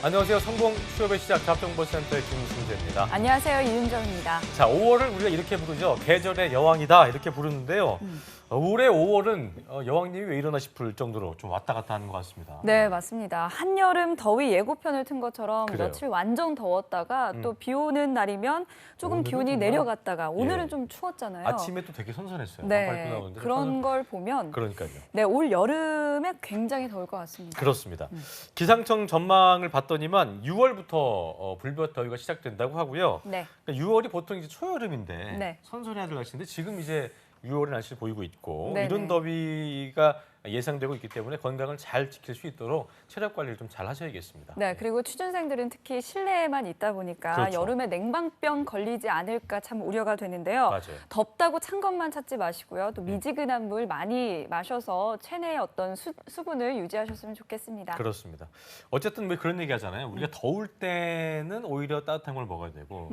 안녕하세요. 성공 취업의 시작 잡정보센터의 김승재입니다. 안녕하세요. 이윤정입니다. 자, 5월을 우리가 이렇게 부르죠. 계절의 여왕이다 이렇게 부르는데요. 올해 5월은 여왕님이 왜 이러나 싶을 정도로 좀 왔다 갔다 하는 것 같습니다. 네, 맞습니다. 한여름 더위 예고편을 튼 것처럼 그래요. 며칠 완전 더웠다가 또 비 오는 날이면 조금 오늘은 기온이 정말, 내려갔다가 오늘은 예. 좀 추웠잖아요. 아침에 또 되게 선선했어요. 네, 나오는데 그런 걸 보면 그러니까요. 네, 올 여름에 굉장히 더울 것 같습니다. 그렇습니다. 기상청 전망을 봤더니만 6월부터 불볕 더위가 시작된다고 하고요. 네, 그러니까 6월이 보통 이제 초여름인데 네. 선선해야 될 날씨인데 지금 이제 6월의 날씨를 보이고 있고 네네. 이런 더위가 예상되고 있기 때문에 건강을 잘 지킬 수 있도록 체력 관리를 좀 잘 하셔야겠습니다. 네, 그리고 취준생들은 특히 실내에만 있다 보니까 그렇죠. 여름에 냉방병 걸리지 않을까 참 우려가 되는데요. 맞아요. 덥다고 찬 것만 찾지 마시고요. 또 미지근한 물 많이 마셔서 체내의 어떤 수분을 유지하셨으면 좋겠습니다. 그렇습니다. 어쨌든 왜 그런 얘기 하잖아요. 우리가 더울 때는 오히려 따뜻한 걸 먹어야 되고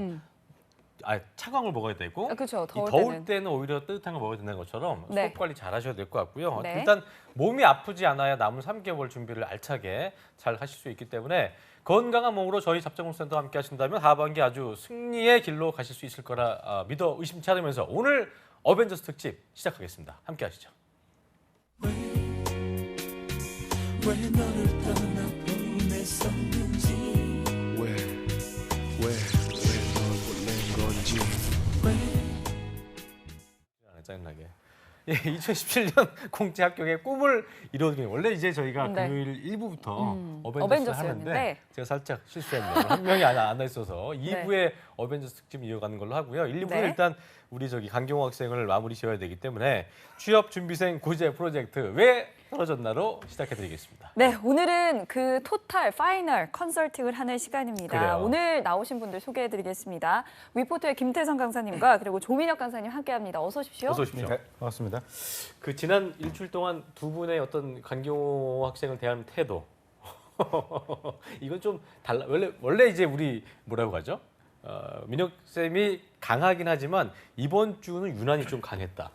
차가운 걸 먹어야 되고 그렇죠. 이 더울 때는 오히려 따뜻한 걸 먹어야 된다는 것처럼 네. 수분 관리 잘 하셔야 될 것 같고요. 네. 일단 몸이 아프지 않아야 남은 3개월 준비를 알차게 잘 하실 수 있기 때문에 건강한 몸으로 저희 잡정센터와 함께 하신다면 하반기 아주 승리의 길로 가실 수 있을 거라 믿어 의심치 않으면서 오늘 어벤져스 특집 시작하겠습니다. 함께 하시죠. 왜 너를 떠나보냈었는지 널 보낸 건지 짜증나게. 예, 2017년 공채 합격의 꿈을 이루기 원래 이제 저희가 네. 금요일 1부부터 어벤져스를 어벤져스였는데. 하는데 제가 살짝 실수했네요. 한 명이 안 있어서 2부에 어벤져스 특집 이어가는 걸로 하고요. 1, 2부는 네. 일단 우리 강경호 학생을 마무리 지어야 되기 때문에 취업 준비생 고제 프로젝트 왜 떨어졌나로 시작해드리겠습니다. 네, 오늘은 그 토탈 파이널 컨설팅을 하는 시간입니다. 그래요. 오늘 나오신 분들 소개해드리겠습니다. 위포터의 김태성 강사님과 그리고 조민혁 강사님 함께합니다. 어서 오십시오. 어서 오십시오. 네, 반갑습니다. 그 지난 일주일 동안 두 분의 어떤 강경호 학생을 대하는 태도 이건 좀 달라. 원래 이제 우리 뭐라고 하죠? 민혁 쌤이 강하긴 하지만 이번 주는 유난히 좀 강했다.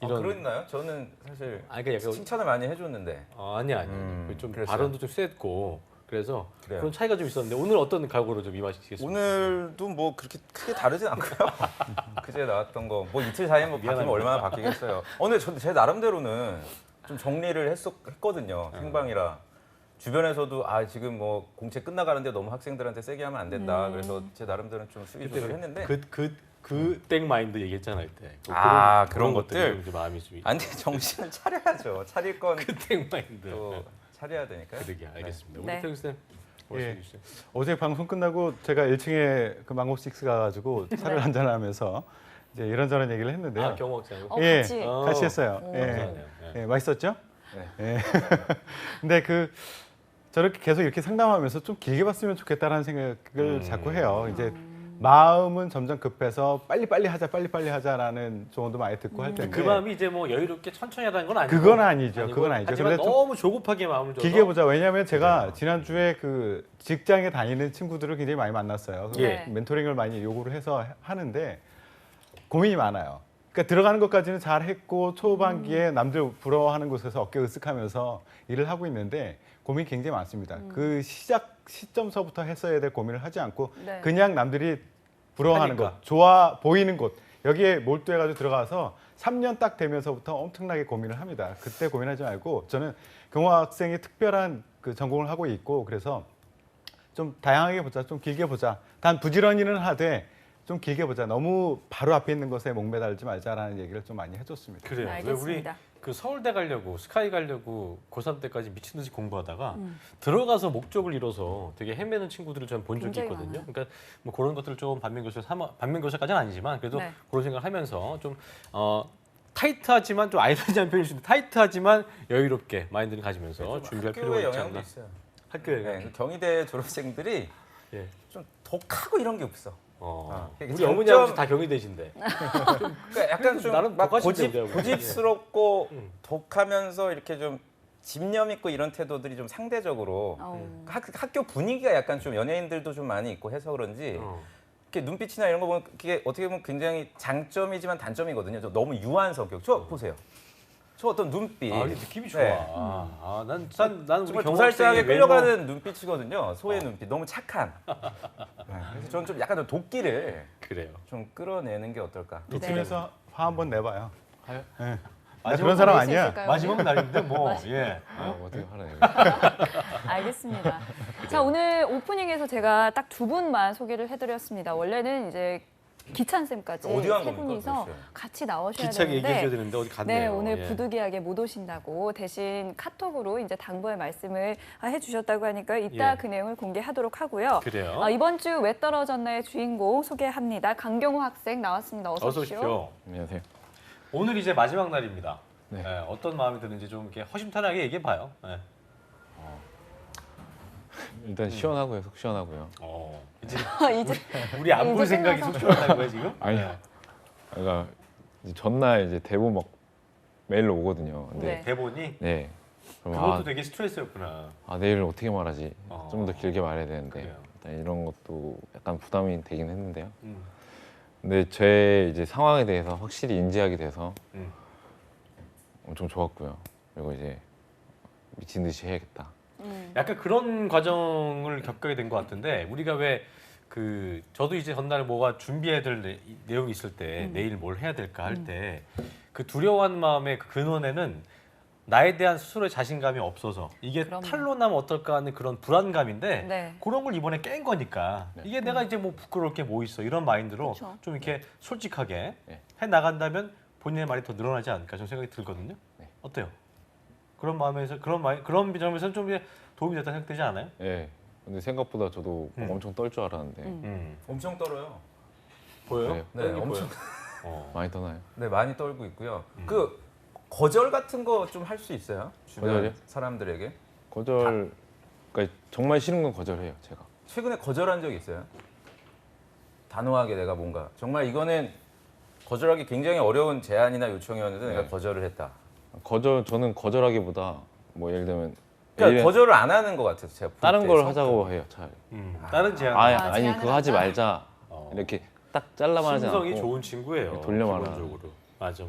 그랬나요? 저는 사실 그러니까 약간 칭찬을 많이 해줬는데. 아니야. 좀 그랬어요? 발언도 좀 셌고 그래서 그래요. 그런 차이가 좀 있었는데 오늘 어떤 각오로 좀 임하시겠습니까? 오늘도 뭐 그렇게 크게 다르진 않고요. 그제 나왔던 거 뭐 이틀 사이에 뭐 바뀌면 미안합니다. 얼마나 바뀌겠어요. 근데 제 나름대로는 좀 정리를 했거든요. 생방이라. 주변에서도 지금 뭐 공채 끝나가는데 너무 학생들한테 세게 하면 안 된다. 그래서 제 나름대로는 좀 수위 조절을 했는데. 그땡 마인드 얘기했잖아 그때. 그런 것들? 이제 마음이 좀 아니 정신을 차려야죠. 차릴 건 또 그땡 마인드. 차려야 되니까요. 그러게 알겠습니다. 우리 네. 태경 쌤 말씀해 예. 주시죠. 어제 방송 끝나고 제가 1층에 그 망고식스 가가지고 차를 한잔 하면서 이제 이런저런 얘기를 했는데요. 경호 학생. 예, 같이. 같이 했어요. 예. 감사하네요. 예. 예, 맛있었죠? 네. 예. 근데 저렇게 계속 이렇게 상담하면서 좀 길게 봤으면 좋겠다라는 생각을 자꾸 해요. 이제 마음은 점점 급해서 빨리빨리 하자라는 조언도 많이 듣고 할 텐데 그 마음이 이제 뭐 여유롭게 천천히 하다는 건 아니고 그건 아니죠. 그건 아니죠. 하지만 근데 좀 너무 조급하게 마음을 줘서 길게 보자. 왜냐하면 제가 지난주에 그 직장에 다니는 친구들을 굉장히 많이 만났어요. 예. 멘토링을 많이 요구를 해서 하는데 고민이 많아요. 그러니까 들어가는 것까지는 잘 했고 초반기에 남들 부러워하는 곳에서 어깨 으쓱하면서 일을 하고 있는데 고민이 굉장히 많습니다. 그 시작 시점서부터 했어야 될 고민을 하지 않고 네. 그냥 남들이 부러워하는 하니까. 곳, 좋아 보이는 곳 여기에 몰두해가지고 들어가서 3년 딱 되면서부터 엄청나게 고민을 합니다. 그때 고민하지 말고 저는 경호 학생이 특별한 그 전공을 하고 있고 그래서 좀 다양하게 보자, 좀 길게 보자. 단 부지런히는 하되 좀 길게 보자. 너무 바로 앞에 있는 것에 목매달지 말자라는 얘기를 좀 많이 해줬습니다. 그래요. 왜 우리 알겠습니다. 그 서울대 가려고 스카이 가려고 고3 때까지 미친 듯이 공부하다가 들어가서 목적을 잃어서 되게 헤매는 친구들을 전 본 적이 굉장히 있거든요. 많아요. 그러니까 뭐 그런 것들을 좀 반면교사까지는 아니지만 그래도 네. 그런 생각을 하면서 좀 타이트하지만 좀 아이러니한 표현일 수 있는데 타이트하지만 여유롭게 마인드를 가지면서 준비할 필요가 학교의 있지 영향도 않나. 있어요. 학교에 네, 경희대 졸업생들이 예. 좀 독하고 이런 게 없어. 우리 장점- 어머니 아버지 다 경희대신데. 그러니까 약간 좀 나름 막 독하신데, 우리. 고집스럽고 음. 독하면서 이렇게 좀 집념 있고 이런 태도들이 좀 상대적으로 어. 학교 분위기가 약간 좀 연예인들도 좀 많이 있고 해서 그런지 이렇게 눈빛이나 이런 거 보면 그게 어떻게 보면 굉장히 장점이지만 단점이거든요. 저 너무 유한 성격. 저 보세요. 저 어떤 눈빛. 아, 이게 느낌이 좋아. 네. 난 우리 정말 경호학생의 도살장에 외모- 끌려가는 눈빛이거든요. 소의 눈빛. 너무 착한. 네, 그래서 저는 좀 약간 좀 도끼를 그래요. 좀 끌어내는 게 어떨까. 이쯤에서 화 한번 내봐요. 가요? 네. 나 마지막 그런 사람 낼수 아니야. 있을까요? 마지막 날인데 뭐 예. 어떻게 하라요? 알겠습니다. 자, 오늘 오프닝에서 제가 딱 두 분만 소개를 해드렸습니다. 원래는 이제 기찬 쌤까지 어디 간 세 겁니까, 분이서 도대체? 같이 나오셔야 기차게 되는데 얘기해 줘야 되는데 어디 갔네요. 네, 오늘 예. 부득이하게 못 오신다고 대신 카톡으로 이제 당부의 말씀을 해주셨다고 하니까 이따 예. 그 내용을 공개하도록 하고요. 그래요. 이번 주 왜 떨어졌나의 주인공 소개합니다. 강경호 학생 나왔습니다. 어서, 어서 오십시오. 안녕하세요. 오늘 이제 마지막 날입니다. 네. 예, 어떤 마음이 드는지 좀 이렇게 허심탄회하게 얘기해 봐요. 예. 일단 시원하고요, 속 시원하고요. 이제 이제 우리 안 볼 이제 생각이 끝나서. 속 시원한 거야 지금? 아니, 예. 그러니까 이제 전날 이제 대본 막 메일로 오거든요. 근데 네. 대본이 네. 그럼 그것도 되게 스트레스였구나. 내일 어떻게 말하지? 어. 좀 더 길게 말해야 되는데 그래요. 일단 이런 것도 약간 부담이 되긴 했는데요. 음. 근데 제 이제 상황에 대해서 확실히 인지하게 돼서 음. 엄청 좋았고요. 그리고 이제 미친 듯이 해야겠다. 약간 그런 과정을 겪게 된 것 같은데 우리가 왜 그 저도 이제 전날 뭐가 준비해야 될 내용이 있을 때 내일 뭘 해야 될까 할 때 그 두려워하는 마음의 그 근원에는 나에 대한 스스로의 자신감이 없어서 이게 그럼요. 탈로 나면 어떨까 하는 그런 불안감인데 네. 그런 걸 이번에 깬 거니까 이게 내가 이제 뭐 부끄러울 게 뭐 있어 이런 마인드로 그렇죠. 좀 이렇게 솔직하게 네. 해 나간다면 본인의 말이 더 늘어나지 않을까 저는 생각이 들거든요. 네. 어때요? 그런 마음에서 그런 점에서 좀 이제 도움이 됐다 생각되지 않아요? 예. 근데 생각보다 저도 엄청 떨 줄 알았는데 엄청 떨어요. 보여요? 네. 네, 떨기 엄청. 보여요? 많이 떠나요. 네, 많이 떨고 있고요. 그 거절 같은 거 좀 할 수 있어요? 주변 거절이요? 사람들에게? 거절, 그러니까 정말 싫은 건 거절해요, 제가. 최근에 거절한 적 있어요? 단호하게 내가 뭔가 정말 이거는 거절하기 굉장히 어려운 제안이나 요청이었는데 내가 네. 거절을 했다. 저는 거절하기보다 뭐 예를 들면 그러니까 예를- 거절을 안 하는 것 같아서 제가 볼 다른 때 걸 성격. 하자고 해요, 차라리. 다른 제안. 아니 제안을 그거 하지 한다? 말자. 이렇게 딱 잘라 말하지 않고. 심성이 좋은 친구예요. 돌려 말하는. 기본적으로. 맞아.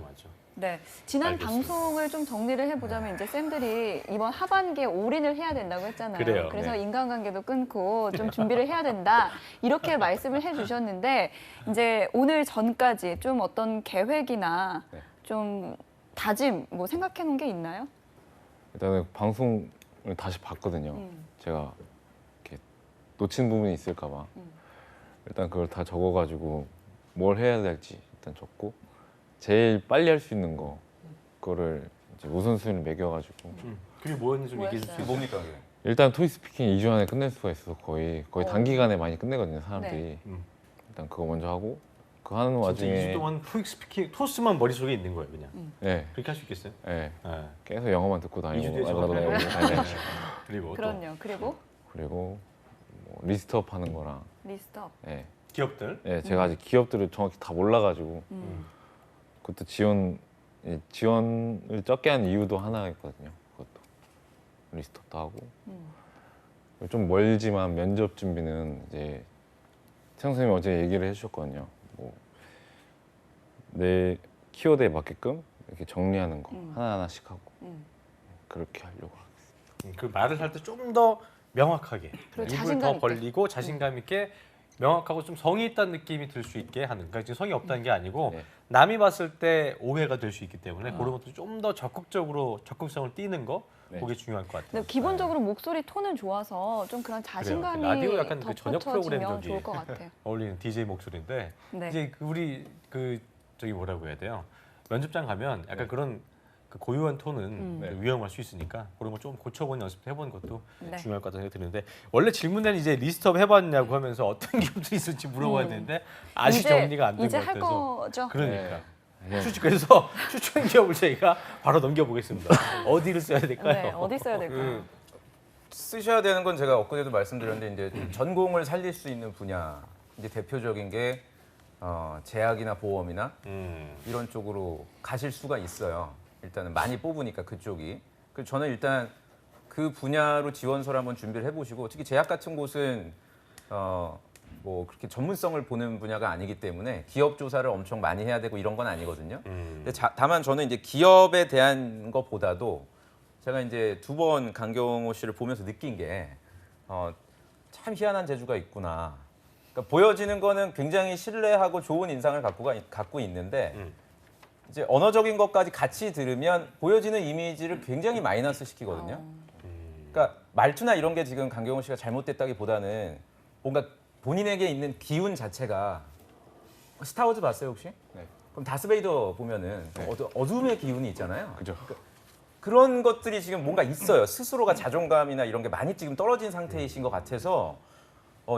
네, 지난 알겠습니다. 방송을 좀 정리를 해보자면 이제 쌤들이 이번 하반기에 올인을 해야 된다고 했잖아요. 그래요. 그래서 네. 인간관계도 끊고 좀 준비를 해야 된다 이렇게 말씀을 해주셨는데 이제 오늘 전까지 좀 어떤 계획이나 네. 좀 다짐 뭐 생각해놓은 게 있나요? 일단은 방송을 다시 봤거든요. 제가 이렇게 놓친 부분이 있을까봐 일단 그걸 다 적어가지고 뭘 해야 될지 일단 적고 제일 빨리 할 수 있는 거 그거를 이제 우선순위를 매겨가지고 그게 뭐였는지 좀 얘기해 줄 수 뭐였어요? 있어요? 뭡니까 그게? 일단 토익스피킹 2주 안에 끝낼 수가 있어서 거의 단기간에 많이 끝내거든요 사람들이. 네. 일단 그거 먼저 하고 그 하는 진짜 와중에 2주 동안 토익 스피킹 토스만 머릿속에 있는 거예요, 그냥. 네, 그렇게 할 수 있겠어요? 네. 네. 계속 영어만 듣고 2주 다니고 뒤에 저거 다니고 그리고 또 그럼요. 그리고 그리고 뭐 리스트업 하는 거랑 리스트업. 네. 기업들. 네, 제가 아직 기업들을 정확히 다 몰라가지고 그것도 지원을 적게 한 이유도 하나 있거든요. 그것도 리스트업도 하고 좀 멀지만 면접 준비는 이제 태영 선생님이 어제 얘기를 해주셨거든요. 뭐 내 키워드에 맞게끔 이렇게 정리하는 거 하나하나씩 하고 그렇게 하려고 하겠습니다. 그 말을 할 때 좀 더 명확하게 그리고 입을 자신감 더 있게. 벌리고 자신감 있게 명확하고 좀 성의 있다는 느낌이 들 수 있게 하는. 그러니까 지금 성의 없다는 게 아니고 네. 남이 봤을 때 오해가 될 수 있기 때문에 그런 것도 좀 더 적극적으로 적극성을 띠는 거 네. 그게 중요할 것 같아요. 근데 기본적으로 목소리 톤은 좋아서 좀 그런 자신감이 라디오 약간 그 저녁 프로그램 덧붙여지면 저기. 좋을 것 같아요. 어울리는 DJ 목소리인데 네. 이제 우리 그 저기 뭐라고 해야 돼요? 면접장 가면 약간 네. 그런 그 고유한 톤은 네. 위험할 수 있으니까 그런 거 좀 고쳐보는 연습도 해보는 것도 네. 중요할 것 같다는 생각이 드는데 원래 질문에는 이제 리스트업 해봤냐고 하면서 어떤 기업들이 있을지 물어봐야 되는데 아직 이제- 정리가 안 된 이제 것 할 같아서 거죠? 그러니까 네. 그래서 추천 기업을 저희가 바로 넘겨보겠습니다. 어디를 써야 될까요? 네, 어디 써야 될까요? 그 쓰셔야 되는 건 제가 엊그제도 말씀드렸는데 이제 전공을 살릴 수 있는 분야 이제 대표적인 게 제약이나 보험이나 이런 쪽으로 가실 수가 있어요. 일단은 많이 뽑으니까 그쪽이. 그래서 저는 일단 그 분야로 지원서를 한번 준비를 해보시고 특히 제약 같은 곳은 뭐 그렇게 전문성을 보는 분야가 아니기 때문에 기업 조사를 엄청 많이 해야 되고 이런 건 아니거든요. 근데 다만 저는 이제 기업에 대한 것보다도 제가 이제 2번 강경호 씨를 보면서 느낀 게 참 희한한 재주가 있구나. 그러니까 보여지는 거는 굉장히 신뢰하고 좋은 인상을 갖고 있는데 이제 언어적인 것까지 같이 들으면 보여지는 이미지를 굉장히 마이너스 시키거든요. 그러니까 말투나 이런 게 지금 강경호 씨가 잘못됐다기보다는 뭔가 본인에게 있는 기운 자체가 스타워즈 봤어요 혹시? 네. 그럼 다스베이더 보면은 네. 어둠의 기운이 있잖아요. 그죠. 그런 것들이 지금 뭔가 있어요. 스스로가 자존감이나 이런 게 많이 지금 떨어진 상태이신 것 같아서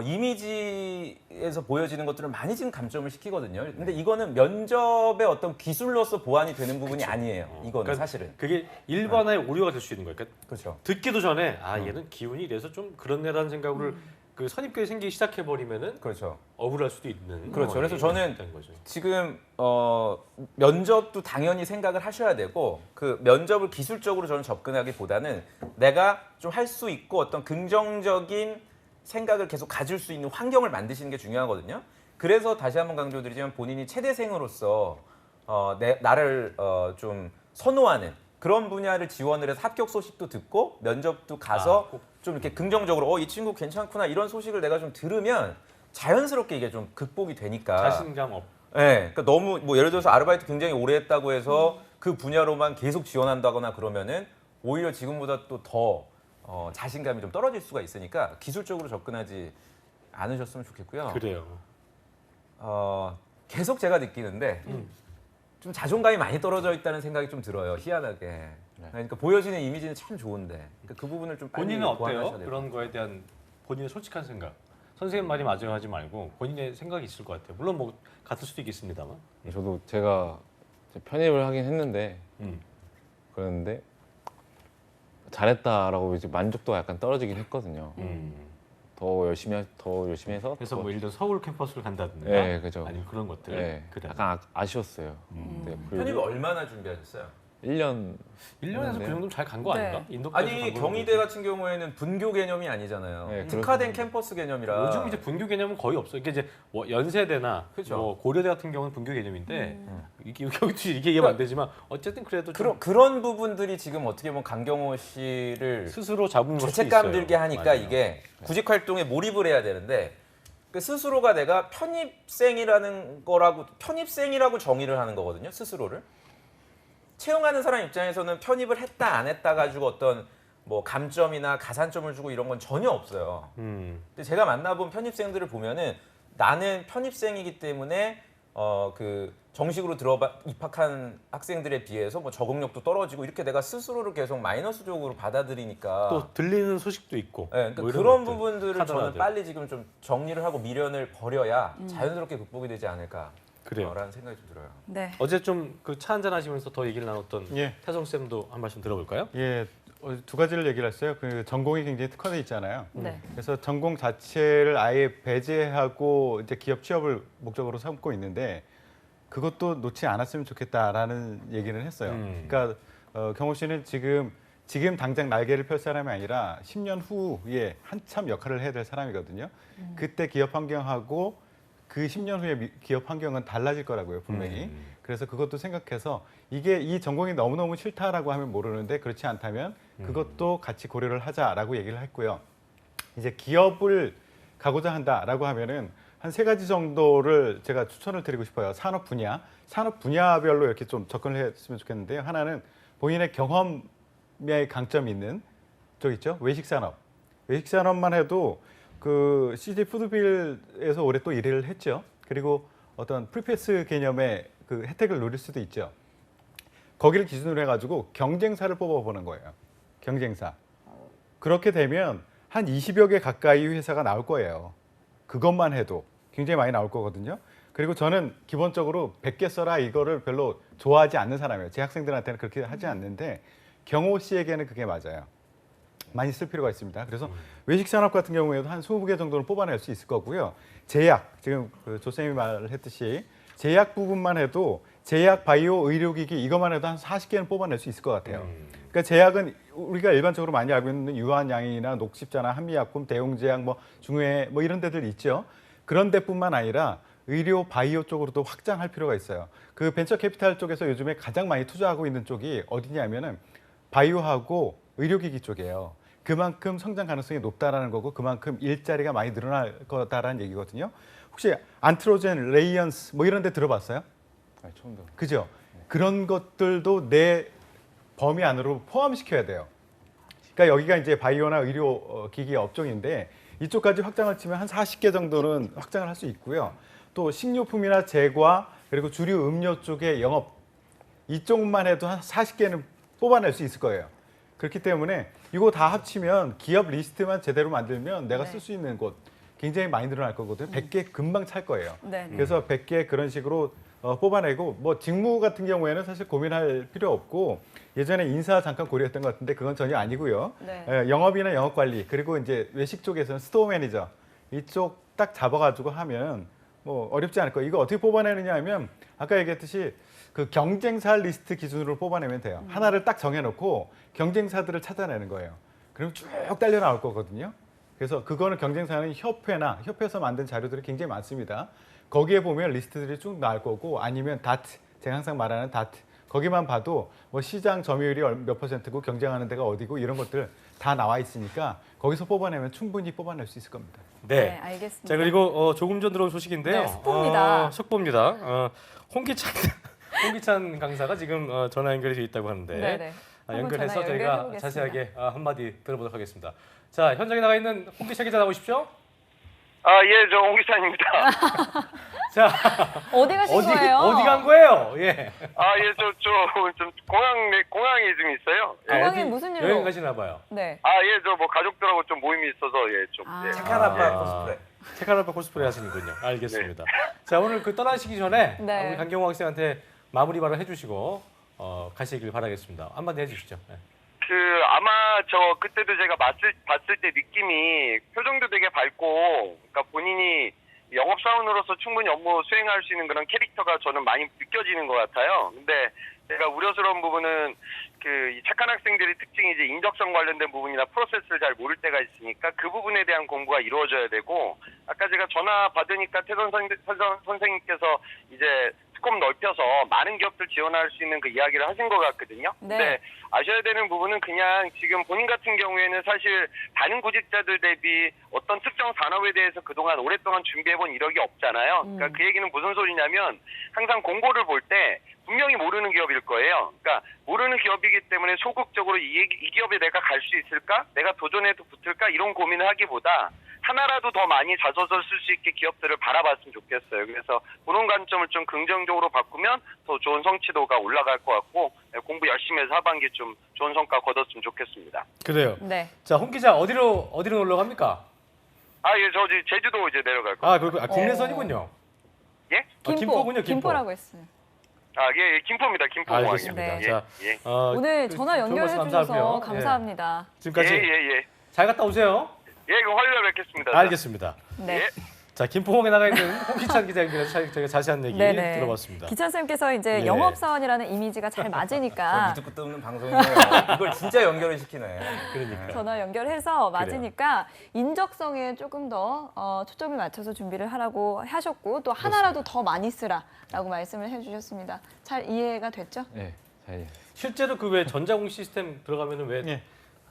이미지에서 보여지는 것들을 많이 지금 감점을 시키거든요. 근데 이거는 면접의 어떤 기술로서 보완이 되는 부분이 아니에요. 이거는 그러니까 사실은. 그게 일반화의 오류가 될 수 있는 거예요. 그러니까 그렇죠. 듣기도 전에 아 얘는 기운이 이래서 좀 그렇네라는 생각을 그 선입견이 생기기 시작해 버리면은 그렇죠. 억울할 수도 있는. 그렇죠. 상황이 그래서 저는 있다는 거죠. 지금 면접도 당연히 생각을 하셔야 되고 그 면접을 기술적으로 저는 접근하기보다는 내가 좀 할 수 있고 어떤 긍정적인 생각을 계속 가질 수 있는 환경을 만드시는 게 중요하거든요. 그래서 다시 한번 강조드리지만 본인이 체대생으로서 나를 좀 선호하는 그런 분야를 지원을 해서 합격 소식도 듣고 면접도 가서 좀 이렇게 긍정적으로 이 친구 괜찮구나 이런 소식을 내가 좀 들으면 자연스럽게 이게 좀 극복이 되니까. 자신감 없. 네, 그러니까 너무 뭐 예를 들어서 아르바이트 굉장히 오래 했다고 해서 그 분야로만 계속 지원한다거나 그러면은 오히려 지금보다 또 더 자신감이 좀 떨어질 수가 있으니까 기술적으로 접근하지 않으셨으면 좋겠고요. 그래요. 계속 제가 느끼는데 좀 자존감이 많이 떨어져 있다는 생각이 좀 들어요. 희한하게. 그러니까 보여지는 이미지는 참 좋은데 그러니까 그 부분을 좀 빨리 본인은 보완하셔야 어때요? 돼요. 그런 거에 대한 본인의 솔직한 생각. 선생님 말이 맞아요 하지 말고 본인의 생각이 있을 것 같아요. 물론 뭐 같을 수도 있겠습니다만. 저도 제가 이제 편입을 하긴 했는데 음. 그랬는데 잘했다라고 이제 만족도가 약간 떨어지긴 했거든요. 더 열심히 해서 그래서 더- 뭐 예를 들어 서울 캠퍼스를 간다든가 네, 그죠. 아니면 그런 것들. 네, 그래. 약간 아쉬웠어요. 네, 편입을 얼마나 준비하셨어요? 1년 1년에서 그 네. 정도면 잘 간 거 네. 아닌가? 인도까지 아니 간 거는 경희대 같은 경우에는 분교 개념이 아니잖아요. 네, 특화된 캠퍼스 개념이라. 요즘 이제 분교 개념은 거의 없어요. 이게 이제 뭐 연세대나 그죠. 뭐 고려대 같은 경우는 분교 개념인데 이게 여기도 이게 이해가 안 되지만 어쨌든 그래도 좀 그런 부분들이 지금 어떻게 보면 강경호 씨를 스스로 잡은 걸 수도 죄책감 있어요. 들게 하니까 맞아요. 이게 구직 활동에 몰입을 해야 되는데 그 스스로가 내가 편입생이라고 정의를 하는 거거든요. 스스로를. 채용하는 사람 입장에서는 편입을 했다 안 했다 가지고 어떤 뭐 감점이나 가산점을 주고 이런 건 전혀 없어요. 근데 제가 만나본 편입생들을 보면은 나는 편입생이기 때문에 그 정식으로 입학한 학생들에 비해서 뭐 적응력도 떨어지고 이렇게 내가 스스로를 계속 마이너스적으로 받아들이니까 또 들리는 소식도 있고. 네, 그러니까 뭐 이런 그런 것들, 부분들을 저는 카더라들. 빨리 지금 좀 정리를 하고 미련을 버려야 자연스럽게 극복이 되지 않을까 그래요. 라는 생각이 좀 들어요. 네. 어제 좀 그 차 한잔 하시면서 더 얘기를 나눴던 예. 태성 쌤도 한 말씀 들어볼까요? 예, 두 가지를 얘기를 했어요. 그 전공이 굉장히 특화돼 있잖아요. 네. 그래서 전공 자체를 아예 배제하고 이제 기업 취업을 목적으로 삼고 있는데 그것도 놓지 않았으면 좋겠다라는 얘기를 했어요. 그러니까 경호 씨는 지금 당장 날개를 펼 사람이 아니라 10년 후에 한참 역할을 해야 될 사람이거든요. 그때 기업 환경하고 그 10년 후에 기업 환경은 달라질 거라고요, 분명히. 그래서 그것도 생각해서 이게 이 전공이 너무너무 싫다라고 하면 모르는데 그렇지 않다면 그것도 같이 고려를 하자라고 얘기를 했고요. 이제 기업을 가고자 한다라고 하면은 한 3가지 정도를 제가 추천을 드리고 싶어요. 산업 분야별로 이렇게 좀 접근을 했으면 좋겠는데요. 하나는 본인의 경험에 강점이 있는 쪽 있죠. 외식산업만 해도 그 CJ 푸드빌에서 올해 또 일을 했죠. 그리고 어떤 프리패스 개념의 그 혜택을 누릴 수도 있죠. 거기를 기준으로 해가지고 경쟁사를 뽑아보는 거예요. 경쟁사. 그렇게 되면 한 20여 개 가까이 회사가 나올 거예요. 그것만 해도 굉장히 많이 나올 거거든요. 그리고 저는 기본적으로 100개 써라 이거를 별로 좋아하지 않는 사람이에요. 제 학생들한테는 그렇게 하지 않는데 경호 씨에게는 그게 맞아요. 많이 쓸 필요가 있습니다. 그래서 외식산업 같은 경우에도 한 20개 정도는 뽑아낼 수 있을 거고요. 제약, 지금 그 조쌤이 말했듯이 제약 부분만 해도 제약, 바이오, 의료기기 이것만 해도 한 40개는 뽑아낼 수 있을 것 같아요. 그러니까 제약은 우리가 일반적으로 많이 알고 있는 유한양이나 녹십자나 한미약품, 대웅제약, 뭐 중외 뭐 이런 데들 있죠. 그런 데뿐만 아니라 의료 바이오 쪽으로도 확장할 필요가 있어요. 그 벤처 캐피탈 쪽에서 요즘에 가장 많이 투자하고 있는 쪽이 어디냐면은 바이오하고 의료기기 쪽이에요. 그만큼 성장 가능성이 높다라는 거고 그만큼 일자리가 많이 늘어날 거다라는 얘기거든요. 혹시 안트로젠, 레이언스 뭐 이런 데 들어봤어요? 아니, 처음 들어. 그죠? 그런 것들도 내 범위 안으로 포함시켜야 돼요. 그러니까 여기가 이제 바이오나 의료 기기 업종인데 이쪽까지 확장을 치면 한 40개 정도는 확장을 할 수 있고요. 또 식료품이나 제과 그리고 주류 음료 쪽의 영업 이쪽만 해도 한 40개는 뽑아낼 수 있을 거예요. 그렇기 때문에 이거 다 합치면 기업 리스트만 제대로 만들면 내가 네. 쓸 수 있는 곳 굉장히 많이 늘어날 거거든요. 100개 금방 찰 거예요. 네. 그래서 100개 그런 식으로 뽑아내고 뭐 직무 같은 경우에는 사실 고민할 필요 없고 예전에 인사 잠깐 고려했던 것 같은데 그건 전혀 아니고요. 네. 영업이나 영업 관리 그리고 이제 외식 쪽에서는 스토어 매니저 이쪽 딱 잡아가지고 하면 뭐 어렵지 않을 거예요. 이거 어떻게 뽑아내느냐 하면 아까 얘기했듯이 그 경쟁사 리스트 기준으로 뽑아내면 돼요. 하나를 딱 정해놓고 경쟁사들을 찾아내는 거예요. 그럼 쭉 딸려 나올 거거든요. 그래서 그거는 경쟁사는 협회에서 만든 자료들이 굉장히 많습니다. 거기에 보면 리스트들이 쭉 나올 거고 아니면 다트, 제가 항상 말하는 다트 거기만 봐도 뭐 시장 점유율이 몇 %고 경쟁하는 데가 어디고 이런 것들 다 나와 있으니까 거기서 뽑아내면 충분히 뽑아낼 수 있을 겁니다. 네, 알겠습니다. 자 그리고 조금 전 들어온 소식인데요. 네, 속보입니다. 속보입니다. 홍기찬 강사가 지금 전화 연결이 돼 있다고 하는데 네네. 한번 연결해서 전화 저희가 연결해보겠습니다. 자세하게 한마디 들어보도록 하겠습니다. 자 현장에 나가 있는 홍기찬 기자 나오십시오. 예, 저 홍기찬입니다. 자 어디 가신 거예요? 어디 간 거예요? 예. 예, 좀 공항에 좀 있어요. 예. 공항에 무슨 일로? 여행 가시나 봐요. 네. 예, 저 뭐 가족들하고 좀 모임이 있어서 예. 착한 아빠 코스프레. 착한 아빠 코스프레 하시는군요. 알겠습니다. 자 오늘 떠나시기 전에 네. 우리 강경호 학생한테 마무리 발언 해주시고 가시길 바라겠습니다. 한마디 해주시죠. 네. 아마 저 그때도 제가 봤을 때 느낌이 표정도 되게 밝고, 그러니까 본인이 영업사원으로서 충분히 업무 수행할 수 있는 그런 캐릭터가 저는 많이 느껴지는 것 같아요. 근데 제가 우려스러운 부분은 이 착한 학생들의 특징이 이제 인적성 관련된 부분이나 프로세스를 잘 모를 때가 있으니까 그 부분에 대한 공부가 이루어져야 되고, 아까 제가 전화 받으니까 태선 선생님께서 이제 스콥 넓혀서 많은 기업들 지원할 수 있는 그 이야기를 하신 것 같거든요. 네. 근데 아셔야 되는 부분은 그냥 지금 본인 같은 경우에는 사실 다른 구직자들 대비 어떤 특정 산업에 대해서 그동안 오랫동안 준비해본 이력이 없잖아요. 그러니까 그 얘기는 무슨 소리냐면 항상 공고를 볼 때 분명히 모르는 기업일 거예요. 그러니까 모르는 기업이기 때문에 소극적으로 이 기업에 내가 갈 수 있을까? 내가 도전해도 붙을까? 이런 고민을 하기보다 하나라도 더 많이 자소서 쓸 수 있게 기업들을 바라봤으면 좋겠어요. 그래서 그런 관점을 좀 긍정적으로 바꾸면 더 좋은 성취도가 올라갈 것 같고 공부 열심히 해서 하반기 좀 좋은 성과 거뒀으면 좋겠습니다. 그래요. 네. 자 홍 기자 어디로 놀러 갑니까? 예, 저 제주도 이제 내려갈 거예요. 그리고 국내선이군요. 예? 김포군요, 김포. 김포라고 했어요. 예, 김포입니다. 김포공항이요. 알겠습니다. 네. 자, 예. 오늘 전화 좋은 말씀 연결해 주셔서 감사하고요. 감사합니다. 지금까지 예. 잘 갔다 오세요. 그럼 화요일에 뵙겠습니다. 알겠습니다. 네. 예. 자 김포공항에 나가 있는 홍기찬 기자 연결해서 저희가 자세한 얘기 네네. 들어봤습니다. 기찬 쌤께서 이제 예. 영업사원이라는 이미지가 잘 맞으니까 밑도 끝도 없는 방송이에요. 이걸 진짜 연결을 시키네. 그러니까. 전화 연결해서 맞으니까 인적성에 조금 더 초점을 맞춰서 준비를 하라고 하셨고 또 하나라도 더 많이 쓰라라고 말씀을 해주셨습니다. 잘 이해가 됐죠? 네, 잘 실제로 그 왜 전자공 시스템 들어가면은 왜 예.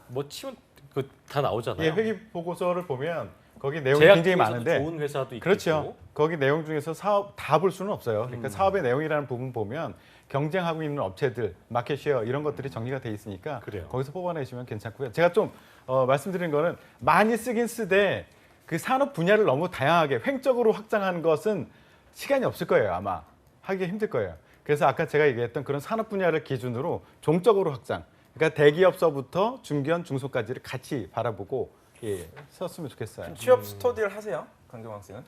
뭐 치면 그 다 나오잖아요. 예, 회계 보고서를 보면 거기 내용이 제약 굉장히 중에서도 많은데 좋은 회사도 있고 그렇죠. 거기 내용 중에서 사업 다 볼 수는 없어요. 그러니까 사업의 내용이라는 부분 보면 경쟁하고 있는 업체들, 마켓쉐어 이런 것들이 정리가 돼 있으니까 그래요. 거기서 뽑아내시면 괜찮고요. 제가 좀 말씀드린 거는 많이 쓰긴 쓰되 그 산업 분야를 너무 다양하게 횡적으로 확장하는 것은 시간이 없을 거예요. 아마 하기 힘들 거예요. 그래서 아까 제가 얘기했던 그런 산업 분야를 기준으로 종적으로 확장. 그러니까 대기업서부터 중견, 중소까지를 같이 바라보고 썼으면 좋겠어요. 취업 스터디를 하세요, 강경호 학생은?